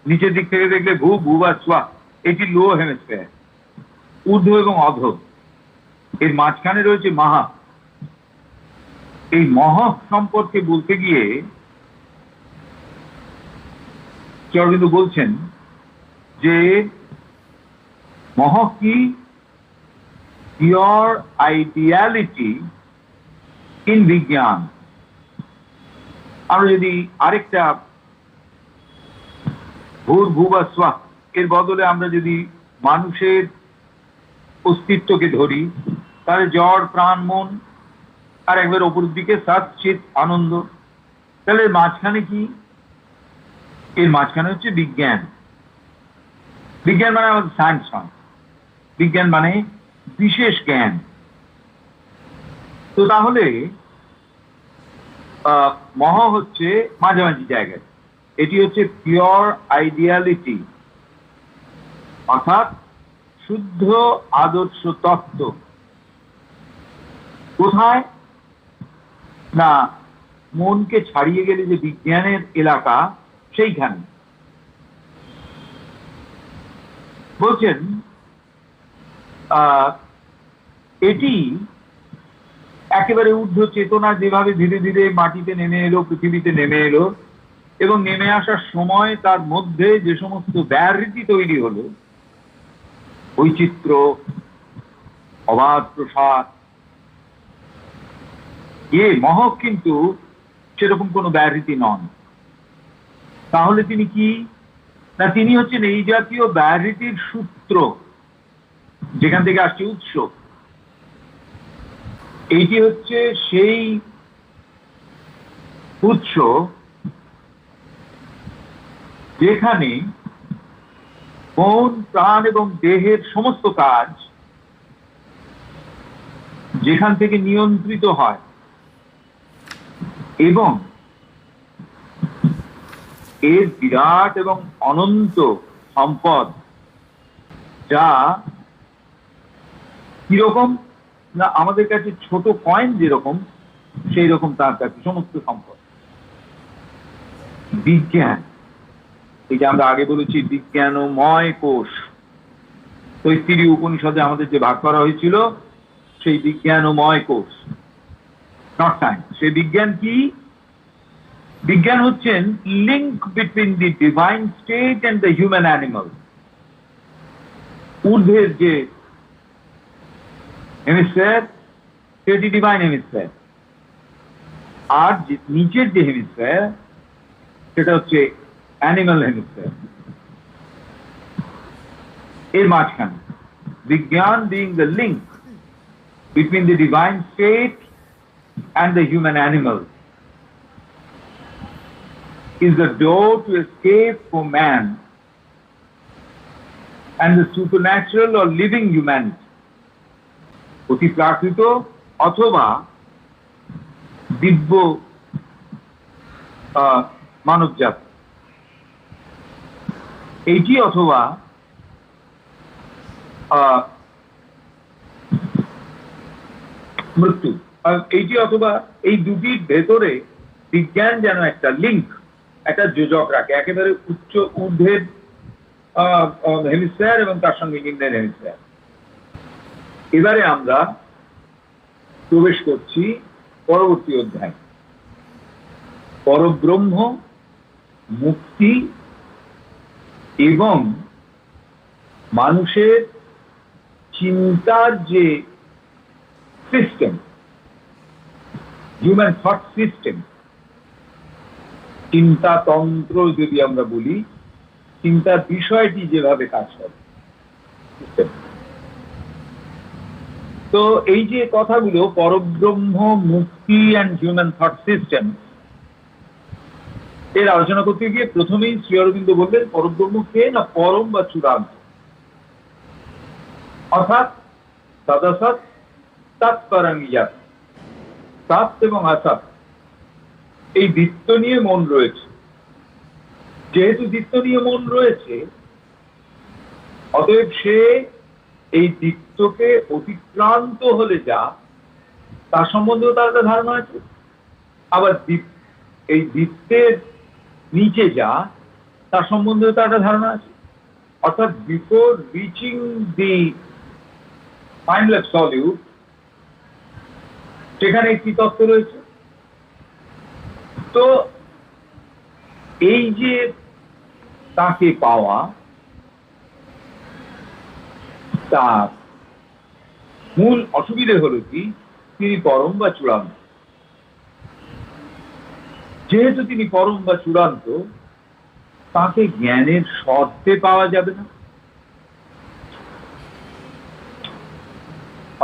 নিচের দিক থেকে দেখলে ভূর্ভুবঃ স্বঃ, এটি লো হেমিস্ফিয়ার, ঊর্ধ্ব এবং অধ। এর মাঝখানে রয়েছে মহা। এই মহ সম্পর্কে বলতে গিয়ে অরবিন্দ বলছেন যে মহ কি? পিওর আইডিয়ালিটি ইন বিজ্ঞান। আমরা যদি আরেকটা ভূর্ভুবঃ স্বঃ এর বদলে আমরা যদি মানুষের অস্তিত্বকে ধরি, তাহলে জড়, প্রাণ, মন, আর একবার ওপর দিকে সৎ, চিৎ, আনন্দ। তাহলে মাঝখানে কি? এর মাঝখানে হচ্ছে বিজ্ঞান। বিজ্ঞান মানে আমাদের সায়েন্স নয়, বিজ্ঞান মানে বিশেষ জ্ঞান। তো তাহলে মহ হচ্ছে মাঝামাঝি জায়গায়, এটি হচ্ছে পিওর আইডিয়ালিটি, অর্থাৎ শুদ্ধ আদর্শ তত্ত্ব। কোথায় না মনকে ছাড়িয়ে গেলে যে বিজ্ঞানের এলাকা, সেইখানে বলছেন এটি একেবারে ঊর্ধ্ব চেতনা যেভাবে ধীরে ধীরে মাটিতে নেমে এলো, পৃথিবীতে নেমে এলো, এবং নেমে আসার সময় তার মধ্যে যে সমস্ত ব্যাহৃতি তৈরি হলো, বৈচিত্র্য, অবাধ প্রসাদ, মহৎ কিন্তু সেরকম কোনো ব্যাহৃতি নন। তাহলে তিনি কি না, তিনি হচ্ছেন এই জাতীয় ব্যাহৃতির সূত্র, যেখান থেকে আসছে উৎস। এইটি হচ্ছে সেই উৎস যেখানে মন, প্রাণ এবং দেহের সমস্ত কাজ যেখান থেকে নিয়ন্ত্রিত হয়, এবং এর বিরাট এবং অনন্ত সম্পদ, যা কিরকম না আমাদের কাছে ছোট কয়েন যেরকম, সেই রকম তার কাছে সমস্ত সম্পদ। বিজ্ঞান, এই যে আমরা আগে বলেছি বিজ্ঞানময় কোষ, তৈত্তিরীয় উপনিষদে আমাদের যে ভাগ করা হয়েছিল, সেই বিজ্ঞানময় কোষ, নট সায়েন্স। সেই বিজ্ঞান কি? বিজ্ঞান হচ্ছেন link between the divine state and the human animal. ঊর্ধ্বের যে হেমিস্ফিয়ার, সেটি ডিভাইন হেমিস্ফিয়ার, আর নিচের যে হেমিস্ফিয়ার, সেটা হচ্ছে অ্যানিমাল হেমিস্ফিয়ার। এর মাঝখানে বিজ্ঞান being the link between the divine state and the human animal is the door to escape for man and the supernatural or living humanity, অতি প্রাকৃত অথবা দিব্য মানবজাত, এইটি অথবা মৃত্যু, এইটি অথবা এই দুটির ভেতরে বিজ্ঞান যেন একটা লিঙ্ক, একটা যোজক রাখে, একেবারে উচ্চ ঊর্ধ্বের হেমিস্ফিয়ার এবং তার সঙ্গে নিম্নের হেমিস্ফিয়ার। এবারে আমরা প্রবেশ করছি পরবর্তী অধ্যায়, পরব্রহ্ম, মুক্তি এবং মানুষের চিন্তার যে সিস্টেম, হিউম্যান থট সিস্টেম, চিন্তাতন্ত্র যদি আমরা বলি, চিন্তার বিষয়টি যেভাবে কাজ করে। তো এই যে কথাগুলো পরব্রহ্ম, মুক্তি অ্যান্ড হিউম্যান থট সিস্টেম, এর আলোচনা করতে গিয়ে প্রথমেই শ্রী অরবিন্দ বললেন পরব্রহ্ম কে না পরম বা চূড়ান্ত, অর্থাৎ সদসৎ তৎপরং ইয়াৎ, সৎ এবং অসৎ, এই বৃত্ত নিয়ে মন রয়েছে। যেহেতু বৃত্ত নিয়ে মন রয়েছে, অতএব সে এই বৃত্তকে অতিক্রান্ত হলে যা, তার সম্বন্ধেও তার একটা ধারণা আছে। আবার এই বৃত্তের নিচে যা, তার সম্বন্ধেও তার একটা ধারণা আছে। অর্থাৎ before reaching the final absolute, সেখানে একটি তত্ত্ব রয়েছে। তো এই যে তাকে পাওয়া, তার মূল অসুবিধে হলো কি, তিনি পরম বা চূড়ান্ত। যেহেতু তিনি পরম বা চূড়ান্ত, তাকে জ্ঞানের শর্তে পাওয়া যাবে না।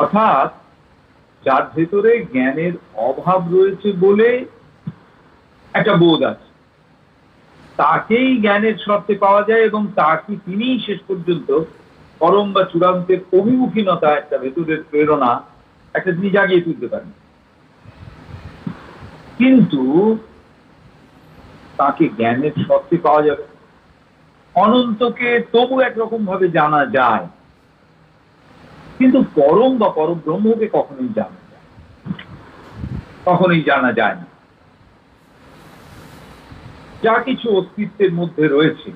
অর্থাৎ যার ভেতরে জ্ঞানের অভাব রয়েছে বলে একটা বোধ আছে, তাকেই জ্ঞানের শর্তে পাওয়া যায় এবং তাকে তিনিই শেষ পর্যন্ত পরম বা চূড়ান্তের অভিমুখীনতা, একটা ভেতরের প্রেরণা, একটা তিনি জাগিয়ে তুলতে পারেন। কিন্তু তাকে জ্ঞানের শর্তে পাওয়া যাবে। অনন্তকে তবু একরকম ভাবে জানা যায়, কিন্তু পরম বা পরম ব্রহ্মকে কখনোই জানা যায়, কখনোই জানা যায় না। যা কিছু অস্তিত্বের মধ্যে রয়েছে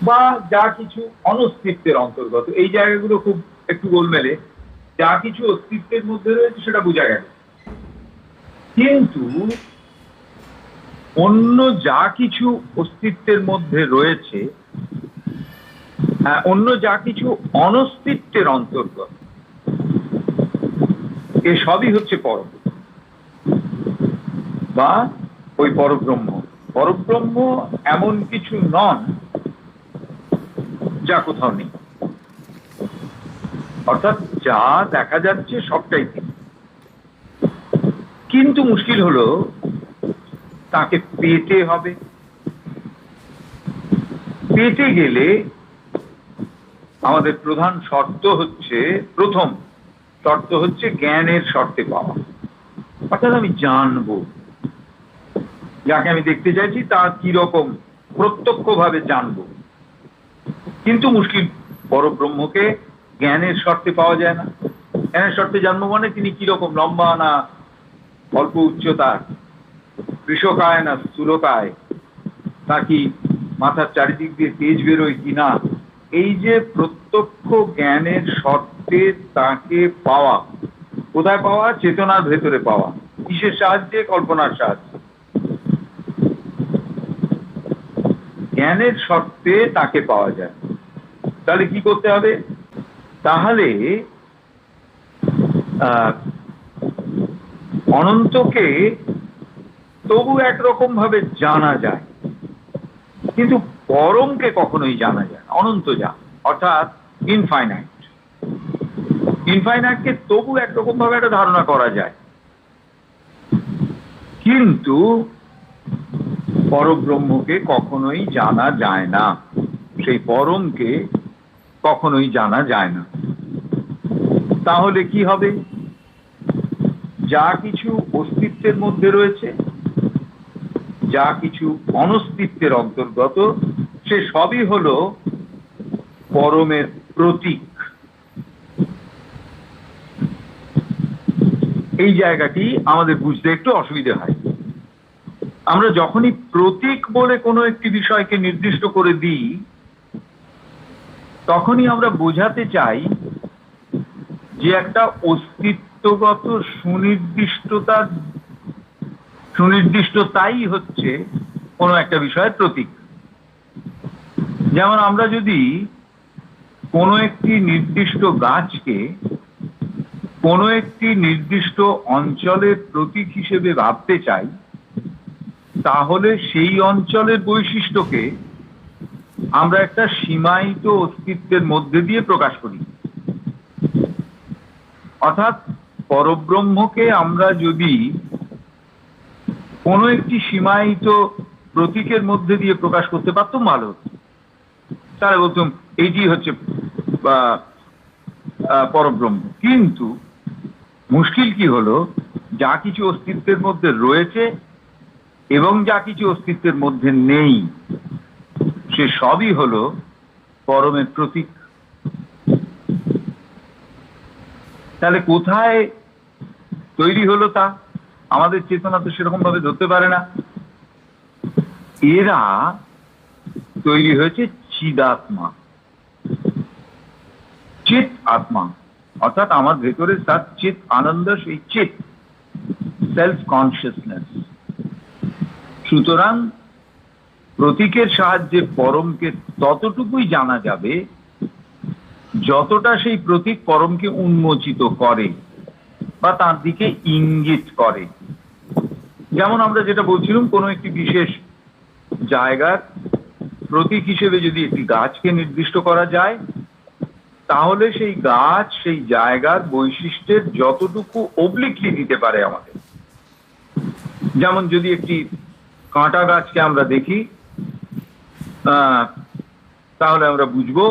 বা যা কিছু অনস্তিত্বের অন্তর্গত, এই জায়গাগুলো খুব একটু গোলমেলে। যা কিছু অস্তিত্বের মধ্যে রয়েছে সেটা বোঝা গেল, কিন্তু অন্য যা কিছু অস্তিত্বের মধ্যে রয়েছে, অন্য যা কিছু অনস্তিত্বের অন্তর্গত, এ সবই হচ্ছে পরম বা ওই পরব্রহ্ম। পরব্রহ্ম এমন কিছু নন যা কোথাও নেই, অর্থাৎ যা দেখা যাচ্ছে সবটাই তিনি। কিন্তু মুশকিল হলো তাকে পেতে হবে। পেতে গেলে আমাদের প্রধান শর্ত হচ্ছে, প্রথম শর্ত হচ্ছে জ্ঞানের শর্তে পাওয়া। অর্থাৎ আমি জানবো, যাকে আমি দেখতে চাইছি তার কিরকম প্রত্যক্ষভাবে জানবো। কিন্তু মুশকিল, পরব্রহ্মকে জ্ঞানের শর্তে পাওয়া যায় না। জ্ঞানের শর্তে জানবো মানে তিনি কিরকম, লম্বা না অল্প উচ্চতার, কৃষকায় না স্থূলকায়, তা কি মাথার চারিদিক দিয়ে তেজ বেরোয় কিনা, এই যে প্রত্যক্ষ জ্ঞানের শর্তে তাকে পাওয়া। কোথায় পাওয়া? চেতনার ভেতরে পাওয়া। কিসের সাহায্যে? কল্পনার সাহায্যে। জ্ঞানের শর্তে তাকে পাওয়া যায়। তাহলে কি করতে হবে? তাহলে অনন্তকে তবু একরকম ভাবে জানা যায়, কিন্তু পরমকে কখনোই জানা যায় না। অনন্ত যা, অর্থাৎ ইনফাইনাইট, ইনফাইনাইটকে তবু একরকম ভাবে একটা ধারণা করা যায়, কিন্তু পরব্রহ্মকে কখনোই জানা যায় না। সেই পরমকে কখনোই জানা যায় না। তাহলে কি হবে? যা কিছু অস্তিত্বের মধ্যে রয়েছে, যা কিছু অনস্তিত্বের অন্তর্গত, সে সবই হলো পরমের প্রতীক। এই জায়গাটি আমাদের বুঝতে একটু অসুবিধা হয়। আমরা যখনই প্রতীক বলে কোনো একটি বিষয়কে নির্দিষ্ট করে দিই, তখনই আমরা বোঝাতে চাই যে একটা অস্তিত্বগত সুনির্দিষ্টতাই হচ্ছে কোনো একটা বিষয়ের প্রতীক। যেমন আমরা যদি কোনো একটি নির্দিষ্ট গাছকে কোনো একটি নির্দিষ্ট অঞ্চলের প্রতীক হিসেবে ভাবতে চাই, তাহলে সেই অঞ্চলের বৈশিষ্ট্যকে আমরা একটা সীমায়িত অস্তিত্বের মধ্যে দিয়ে প্রকাশ করি। অর্থাৎ পরব্রহ্মকে আমরা যদি কোনো একটি সীমায়িত প্রতীকের মধ্যে দিয়ে প্রকাশ করতে পারতাম, ভালো হতো। তাহলে বলতাম এইটি হচ্ছে পরব্রহ্ম। কিন্তু মুশকিল কি হলো, যা কিছু অস্তিত্বের মধ্যে রয়েছে এবং যা কিছু অস্তিত্বের মধ্যে নেই, সে সবই হলো পরমের প্রতীক। তাহলে কোথায় তৈরি হলো তা? আমাদের চেতনা তো সেরকম ভাবে ধরতে পারে না। এরা তৈরি হয়েছে চিদাত্মা, চিৎ আত্মা, অর্থাৎ আমার ভেতরে তার চিৎ আনন্দ, সেই চিৎ, সেলফ কনসিয়াসনেস। সুতরাং প্রতীকের সাহায্যে পরমকে ততটুকুই জানা যাবে যতটা সেই প্রতীক পরমকে উন্মোচিত করে বা তার দিকে ইঙ্গিত করে। যেমন আমরা যেটা বলছিলাম, কোনো একটি বিশেষ জায়গার প্রতীক হিসেবে যদি একটি গাছকে নির্দিষ্ট করা যায়, তাহলে সেই গাছ সেই জায়গার বৈশিষ্ট্যের যতটুকু অবলিকলি দিতে পারে আমাদের। যেমন যদি একটি কাঁটা গাছকে আমরা দেখি, তাহলে আমরা বুঝবো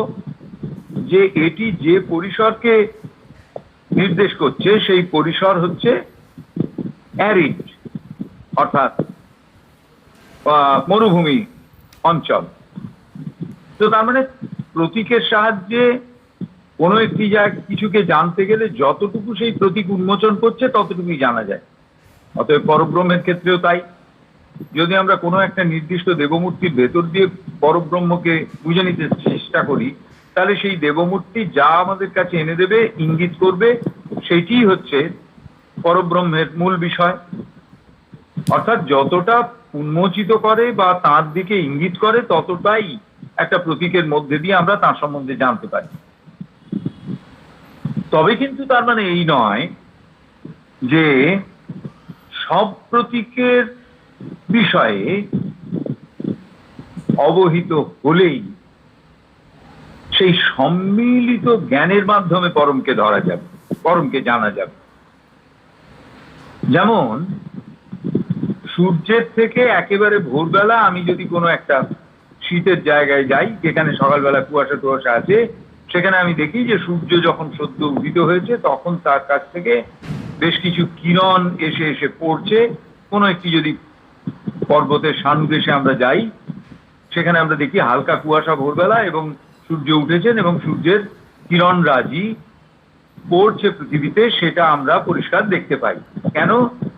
যে এটি যে পরিসরকে নির্দেশ করছে সেই পরিসর হচ্ছে অ্যারিড, অর্থাৎ মরুভূমি অঞ্চল। তো তার মানে প্রতীকের সাহায্যে কোনো একটি কিছুকে জানতে গেলে যতটুকু সেই প্রতীক উন্মোচন করছে ততটুকুই জানা যায়। অতএব পরব্রহ্মের ক্ষেত্রেও তাই। যদি আমরা কোনো একটা নির্দিষ্ট দেবমূর্তির ভেতর দিয়ে পরব্রহ্মকে বুঝে নিতে চেষ্টা করি, তাহলে সেই দেবমূর্তি যা আমাদের কাছে এনে দেবে, ইঙ্গিত করবে, সেটিই হচ্ছে পরব্রহ্মের মূল বিষয়। অর্থাৎ যতটা উন্মোচিত করে বা তার দিকে ইঙ্গিত করে ততটাই একটা প্রতীকের মধ্যে দিয়ে আমরা তার সম্বন্ধে জানতে পারি। তবে কিন্তু তার মানে এই নয় যে সব প্রতীকের বিষয়ে অবহিত হলেই সেই সম্মিলিত জ্ঞানের মাধ্যমে পরমকে ধরা যাবে, পরমকে জানা যাবে। যেমন সূর্যের থেকে একেবারে ভোরবেলা আমি যদি কোনো একটা শীতের জায়গায় যাই যেখানে সকালবেলা কুয়াশা টুয়াশা আছে, সেখানে আমি দেখি যে সূর্য যখন সদ্য উদিত হয়েছে তখন তার কাছ থেকে বেশ কিছু কিরণ এসে এসে পড়ছে। কোনো একটি যদি পর্বতের সানুদেশে আমরা যাই, সেখানে আমরা দেখি হালকা কুয়াশা ভোরবেলা এবং সূর্য উঠেছেন এবং সূর্যের কিরণ রাজি পড়ছে পৃথিবীতে, সেটা আমরা পরিষ্কার দেখতে পাই। কেন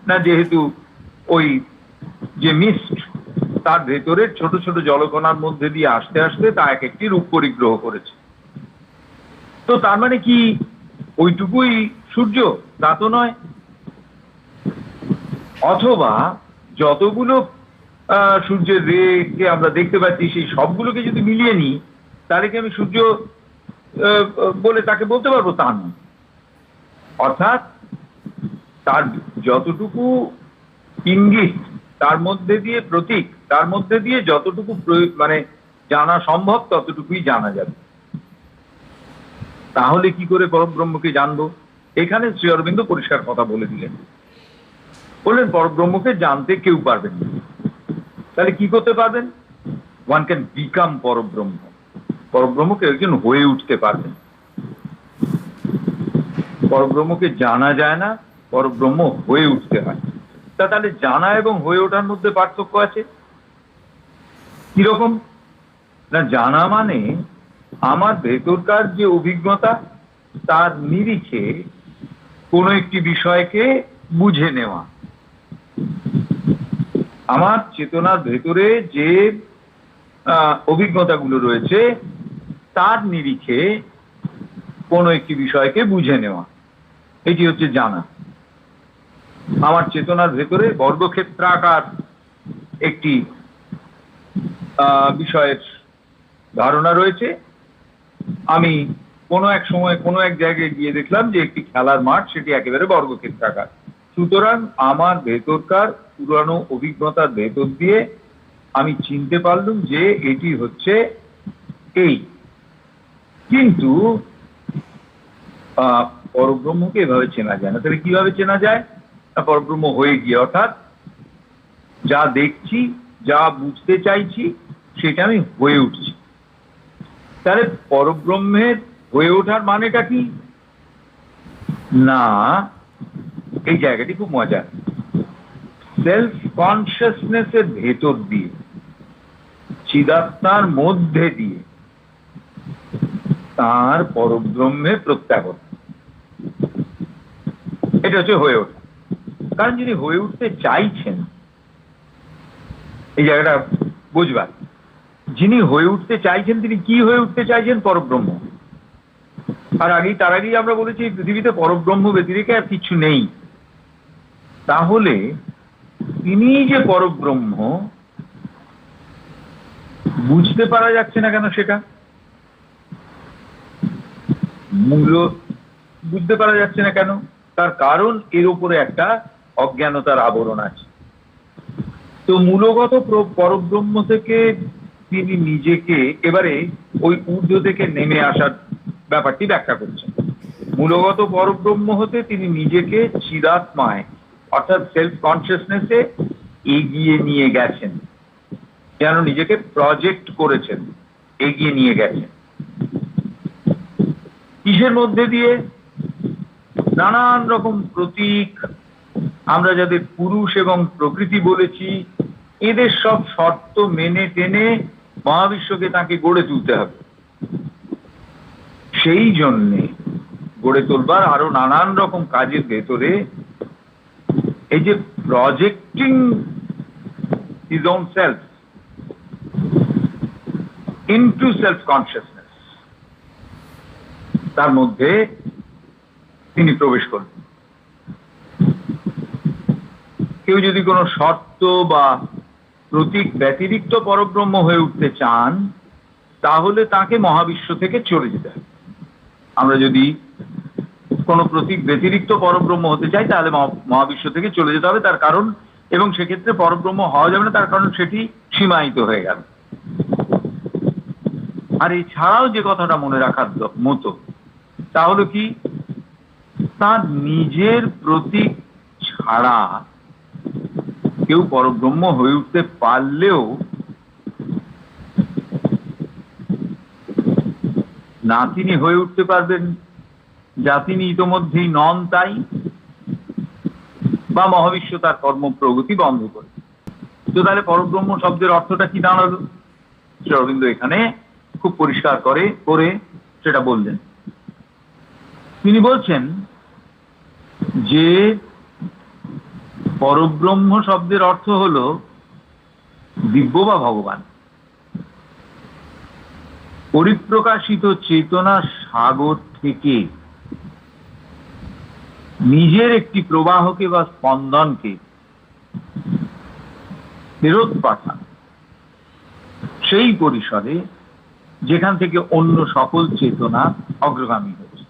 না, যেহেতু ওই যে মিস্ট তার ভেতরে ছোট ছোট জলকণার মধ্যে দিয়ে আসতে আসতে তা এক একটি রূপ পরিগ্রহ করেছে। তো তার মানে কি ওইটুকুই সূর্য? তা তো নয়। অথবা যতগুলো সূর্যের রেকে আমরা দেখতে পাচ্ছি সেই সবগুলোকে যদি মিলিয়ে নিই, তাহলে কি আমি সূর্য বলে তাকে বলতে পারবো? তা নয়। অর্থাৎ তার যতটুকু ইঙ্গিত, তার মধ্যে দিয়ে প্রতীক, তার মধ্যে দিয়ে যতটুকু মানে জানা সম্ভব ততটুকুই জানা যাবে। তাহলে কি করে পরব্রহ্মকে জানবো? এখানে শ্রী অরবিন্দ পরিষ্কার কথা বলে দিলেন, বললেন পরব্রহ্মকে জানতে কেউ পারবেন না। তাহলে কি করতে পারবেন? One can become Parabrahma. পরব্রহ্মকে একজন হয়ে উঠতে পারবেন। পরব্রহ্মকে জানা যায় না, পরব্রহ্ম হয়ে উঠতে হয়। তাহলে জানা এবং হয়ে ওঠার মধ্যে পার্থক্য আছে। কিরকম না, জানা মানে আমার ভেতরকার যে অভিজ্ঞতা তার নিরিখে কোনো একটি বিষয়কে বুঝে নেওয়া। আমার চেতনার ভেতরে যে অভিজ্ঞতাগুলো রয়েছে তার নিরিখে কোনো একটি বিষয়কে বুঝে নেওয়া, এটি হচ্ছে জানা। আমার চেতনার ভেতরে বর্গক্ষেত্রাকার একটি বিষয়ের ধারণা রয়েছে। আমি কোনো এক সময় কোনো এক জায়গায় গিয়ে দেখলাম যে একটি খেলার মাঠ, সেটি একেবারে বর্গক্ষেত্রাকার। সুতরাং আমার ভেতরকার পুরানো অভিজ্ঞতার ভেতর দিয়ে আমি চিনতে পারলাম যে এটি হচ্ছে এই। কিন্তু পরব্রহ্মকে এভাবে চেনা যায় না। তাহলে কিভাবে চেনা যায়? পরব্রহ্ম হয়ে গিয়ে, অর্থাৎ যা দেখছি, যা বুঝতে চাইছি, সেটা আমি হয়ে উঠছি। তাহলে পরব্রহ্মের হয়ে ওঠার মানেটা কি? না, এই জায়গাটি খুব মজার। সেলফ কনসিয়াসনেসের ভেতর দিয়ে, চিদাত্মার মধ্যে দিয়ে তার পরব্রহ্মে প্রত্যাগত, এটা হচ্ছে হয়ে ওঠা। কারণ যিনি হয়ে উঠতে চাইছেন, এই জায়গাটা বুঝবার, যিনি হয়ে উঠতে চাইছেন তিনি কি হয়ে উঠতে চাইছেন? পরব্রহ্ম। আর তার আগেই আমরা বলেছি পৃথিবীতে পরব্রহ্ম ব্যতিরেকে আর কিছু নেই। তাহলে তিনি যে পরব্রহ্ম বুঝতে পারা যাচ্ছে না কেন? সেটা মূল বুঝতে পারা যাচ্ছে না কেন? তার কারণ এর উপরে একটা অজ্ঞানতার আবরণ আছে। তো মূলগত পরব্রহ্ম থেকে তিনি নিজেকে এবারে ওই ঊর্ধ্ব থেকে নেমে আসার ব্যাপারটি ব্যাখ্যা করছেন। মূলগত পরব্রহ্ম হতে তিনি নিজেকে চিদাত্মায়, অর্থাৎ সেলফ কনসিয়াসনেসে এগিয়ে নিয়ে গেছেন, যেন নিজেকে প্রজেক্ট করেছেন, এগিয়ে নিয়ে গেছেন। কিসের মধ্যে দিয়ে? নানান রকম প্রতীক, আমরা যাদের পুরুষ এবং প্রকৃতি বলেছি, এদের সব শর্ত মেনে টেনে মহাবিশ্বকে তাকে গড়ে তুলতে হবে। সেই জন্যে গড়ে তোলবার আরো নানান রকম কাজের ভেতরে এই যে projecting his own self into self consciousness, তার মধ্যে তিনি প্রবেশ করলেন। কেউ যদি কোনো শর্ত বা প্রতীক ব্যতিরিক্ত পরব্রহ্ম হয়ে উঠতে চান, তাহলে তাকে মহাবিশ্ব থেকে চলে যেতে হবে। আমরা যদি কোনো প্রতীক ব্যতিরিক্ত পরব্রহ্ম হতে চাই, তাহলে মহাবিশ্ব থেকে চলে যেতে হবে। তার কারণ, এবং সেক্ষেত্রে পরব্রহ্ম হওয়া যাবে না, তার কারণ সেটি সীমায়িত হয়ে গেল। আর এছাড়াও যে কথাটা মনে রাখার মতো, তা হলো কি, তার নিজের প্রতীক ছাড়া কেউ পরব্রহ্ম হয়ে উঠতে পারলেও না তিনি হয়ে উঠতে পারবেন যা তিনি ইতোমধ্যেই নন তাই, বা মহাবিশ্ব তার কর্ম প্রগতি বন্ধ করে। তো তাহলে পরব্রহ্ম শব্দের অর্থটা কি দাঁড়ালো? শ্রী অরবিন্দ এখানে খুব পরিষ্কার করে সেটা বললেন। তিনি বলছেন যে পরব্রহ্ম শব্দের অর্থ হলো দিব্য বা ভগবান, পরিপ্রকাশিত চেতনা সাগর থেকে নিজের একটি প্রবাহকে বা স্পন্দনকে ফেরত পাঠান সেই পরিসরে যেখান থেকে অন্য সকল চেতনা অগ্রগামী হয়েছে।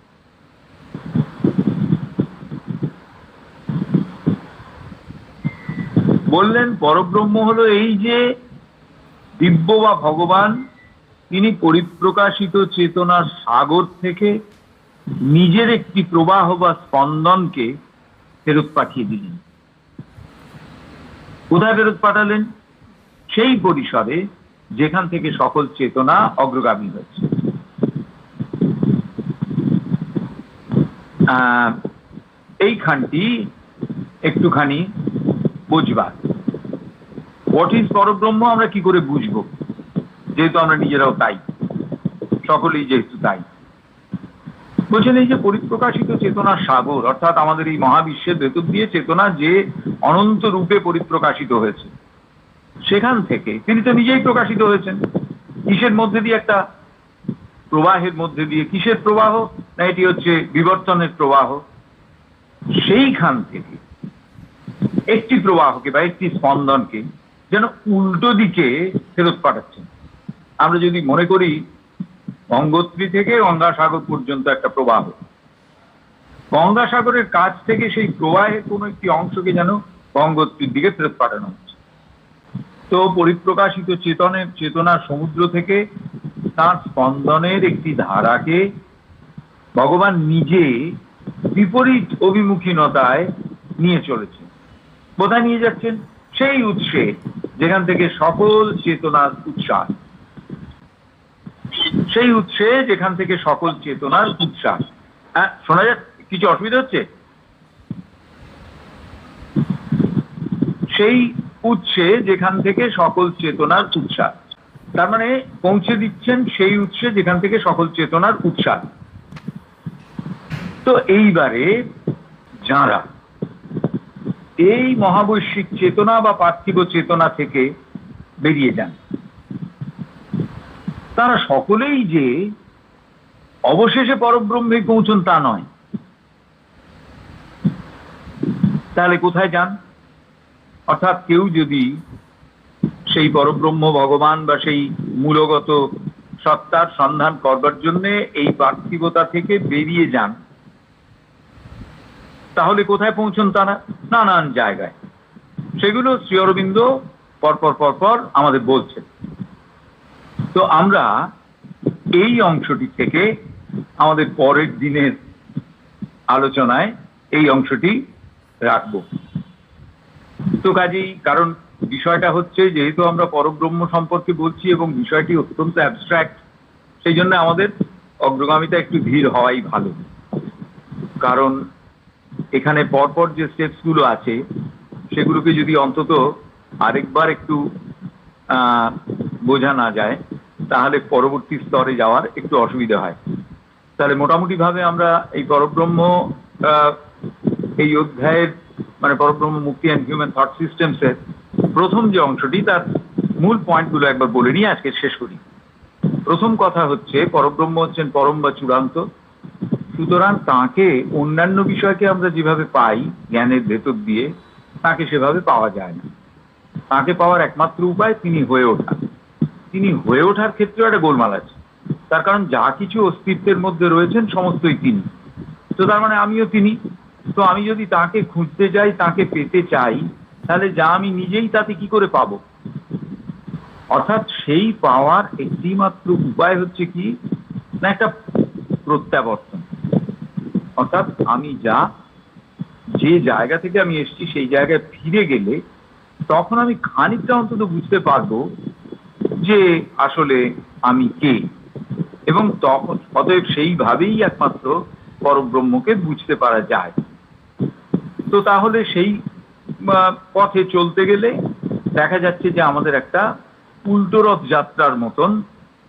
বললেন পরব্রহ্ম হলো এই যে দিব্য বা ভগবান, তিনি পরিপ্রকাশিত চেতনার সাগর থেকে নিজের একটি প্রবাহ বা স্পন্দনকে ফেরত পাঠিয়ে দিলেন। কোথায় ফেরত পাঠালেন? সেই পরিসরে যেখান থেকে সকল চেতনা অগ্রগামী হয়েছে। এইখানটি একটুখানি বুঝবার। হোয়াট ইজ পরব্রহ্ম আমরা কি করে বুঝবো, যেহেতু আমরা নিজেরাও তাই, সকলেই যেহেতু তাই। বলছেন এই যে পরিপ্রকাশিত চেতনার সাগর, অর্থাৎ আমাদের এই মহাবিশ্বের ভেতর দিয়ে চেতনা যে অনন্ত রূপে পরিপ্রকাশিত হয়েছে, সেখান থেকে তিনি তো নিজেই প্রকাশিত হয়েছেন। কিসের মধ্যে দিয়ে? একটা প্রবাহের মধ্যে দিয়ে। কিসের প্রবাহ? না, এটি হচ্ছে বিবর্তনের প্রবাহ। সেইখান থেকে একটি প্রবাহকে বা একটি স্পন্দনকে যেন উল্টো দিকে ফেরত পাঠাচ্ছেন। আমরা যদি মনে করি গঙ্গোত্রী থেকে গঙ্গাসাগর পর্যন্ত একটা প্রবাহ, গঙ্গাসাগরের কাছ থেকে সেই প্রবাহের কোনো একটি অংশকে যেন গঙ্গোত্রীর দিকে ফেরত পাঠানো হচ্ছে। তো পরিপ্রকাশিত চেতনার সমুদ্র থেকে তার স্পন্দনের একটি ধারাকে ভগবান নিজে বিপরীত অভিমুখীনতায় নিয়ে চলেছেন। কোথায় নিয়ে যাচ্ছেন? সেই উৎসে যেখান থেকে সকল চেতনার উচ্ছ্বাস, সেই উৎসে যেখান থেকে সকল চেতনার উচ্ছ্বাস। হ্যাঁ, শোনা যাচ্ছে? কিছু অসুবিধা হচ্ছে? সেই উৎসে যেখান থেকে সকল চেতনার উচ্ছ্বাস, তার মানে পৌঁছে দিচ্ছেন সেই উৎসে যেখান থেকে সকল চেতনার উচ্ছ্বাস। তো এইবারে যাঁরা এই মহাবৈশ্বিক চেতনা বা পার্থিব চেতনা থেকে বেরিয়ে যান, তারা সকলেই যে অবশেষে পরব্রহ্মে পৌঁছন তা নয়। তাহলে কোথায় যান? অর্থাৎ কেউ যদি সেই পরব্রহ্ম ভগবান বা সেই মূলগত সত্তার সন্ধান করবার জন্য এই পার্থিবতা থেকে বেরিয়ে যান, তাহলে কোথায় পৌঁছন তারা? নানান জায়গায়। সেগুলো শ্রী অরবিন্দ পরপর আমাদের বলছেন। তো আমরা এই অংশটি থেকে আমাদের পরের দিনের আলোচনায় এই অংশটি রাখব। তো কাজেই কারণ বিষয়টা হচ্ছে যেহেতু আমরা পরব্রহ্ম সম্পর্কে বলছি এবং বিষয়টি অত্যন্ত অ্যাবস্ট্রাক্ট, সেই জন্য আমাদের অগ্রগামিতা একটু ধীর হওয়াই ভালো। কারণ এখানে পরপর যে স্টেপস গুলো আছে সেগুলোকে যদি অন্তত আরেকবার একটু বোঝা না যায় তাহলে পরবর্তী স্তরে যাওয়ার একটু অসুবিধা হয়। তাহলে মোটামুটি ভাবে আমরা এই পরব্রহ্ম এই অধ্যায়ের মানে পরব্রহ্ম মুক্তি অ্যান্ড হিউম্যান থট সিস্টেমস এর প্রথম যে অংশটি তার মূল পয়েন্টগুলো একবার বলে নিয়ে আজকে শেষ করি। প্রথম কথা হচ্ছে পরব্রহ্ম হচ্ছেন পরম বা চূড়ান্ত, সুতরাং তাকে অন্যান্য বিষয়কে আমরা যেভাবে পাই জ্ঞানের ভেতর দিয়ে তাকে সেভাবে পাওয়া যায় না। তাকে পাওয়ার একমাত্র উপায় তিনি হয়ে ওঠা। তিনি হয়ে ওঠার ক্ষেত্রেও একটা গোলমাল আছে, তার কারণ যা কিছু অস্তিত্বের মধ্যে রয়েছেন সমস্তই তিনি। তো তার মানে আমিও তিনি। তো আমি যদি তাকে খুঁজতে যাই, তাকে পেতে চাই, তাহলে যা আমি নিজেই তাতে কি করে পাবো? অর্থাৎ সেই পাওয়ার একটি মাত্র উপায় হচ্ছে কি না, একটা প্রত্যাবর্তন। অর্থাৎ আমি যে জায়গা থেকে আমি এসেছি সেই জায়গায় ফিরে গেলে তখন আমি খানিকটা অন্তত বুঝতে পারবো যে আসলে আমি কে, এবং তখন অতএব সেইভাবেই একমাত্র পরব্রহ্মকে বুঝতে পারা যায়। তো তাহলে সেই পথে চলতে গেলে দেখা যাচ্ছে যে আমাদের একটা উল্টো রথ যাত্রার মতন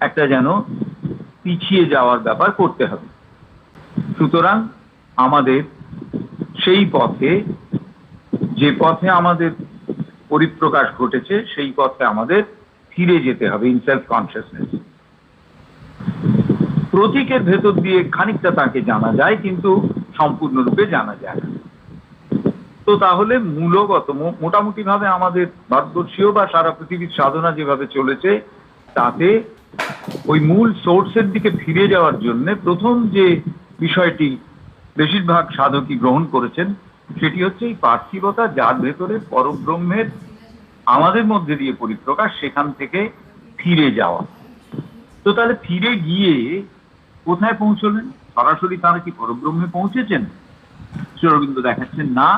একটা যেন পিছিয়ে যাওয়ার ব্যাপার করতে হবে। সুতরাং আমাদের সেই পথে, যে পথে আমাদের পরিপ্রকাশ ঘটেছে সেই পথে আমাদের ফিরে যেতে হবে ইন সেলফ কনসিয়াসনেস। প্রতীকের ভেতর দিয়ে খানিকটা তাকে জানা যায় কিন্তু সম্পূর্ণরূপে জানা যায় না। তো তাহলে মূলগত মোটামুটি ভাবে আমাদের ভারতবর্ষীয় বা সারা পৃথিবীর সাধনা যেভাবে চলেছে তাতে ওই মূল সোর্সের দিকে ফিরে যাওয়ার জন্য প্রথম যে বিষয়টি বেশিরভাগ সাধকই গ্রহণ করেছেন সেটি হচ্ছে এই পার্থিবতা, যার ভেতরে পরব্রহ্মের আমাদের মধ্যে দিয়ে পরিপ্রকাশ, সেখান থেকে ফিরে যাওয়া। তো তাহলে ফিরে গিয়ে কোথায় পৌঁছলেন? সরাসরি তারা কি পরব্রহ্মে পৌঁছেছেন? শ্রী অরবিন্দ দেখাচ্ছেন না,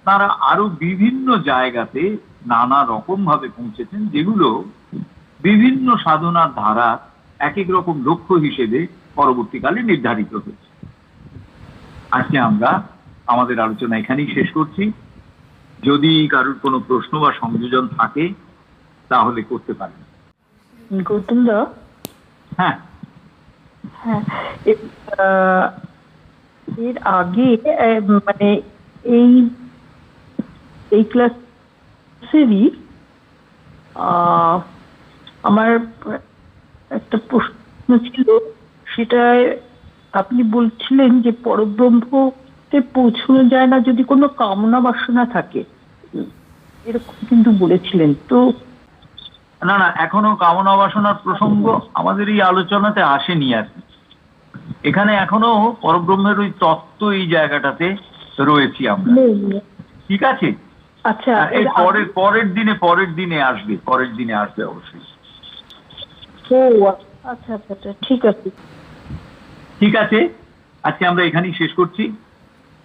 তারা আরো বিভিন্ন জায়গাতে নানা রকম ভাবে পৌঁছেছেন, যেগুলো বিভিন্ন সাধনার ধারা এক এক রকম লক্ষ্য হিসেবে পরবর্তীকালে নির্ধারিত হয়েছে। আজকে আমরা আমাদের আলোচনা এখানেই শেষ করছি। যদি কারোর কোনো প্রশ্ন বা সংযোজন থাকে তাহলে করতে পারেন। গৌতম দা, হ্যাঁ হ্যাঁ, এর আগে মানে এই ক্লাসেরই আমার একটা প্রশ্ন ছিল, সেটায় আপনি বলছিলেন যে পরব্রহ্মতে পৌঁছানো যায় না যদি কোনো কামনা বাসনা থাকে, এরকম কিন্তু বলেছিলেন। তো না না, এখনো কামনা বাসনার প্রসঙ্গ আমাদের এই আলোচনাতে আসেনি আর কি। এখানে এখনো পরব্রহ্মের ওই তত্ত্ব এই জায়গাটাতে রয়েছি আমরা, ঠিক আছে? আচ্ছা, এই পরের দিনে আসবে অবশ্যই। ও আচ্ছা আচ্ছা আচ্ছা, ঠিক আছে। ঠিক আছে, আজকে আমরা এখানেই শেষ করছি।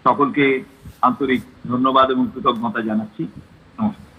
সকলকে আন্তরিক ধন্যবাদ এবং কৃতজ্ঞতা জানাচ্ছি। নমস্কার।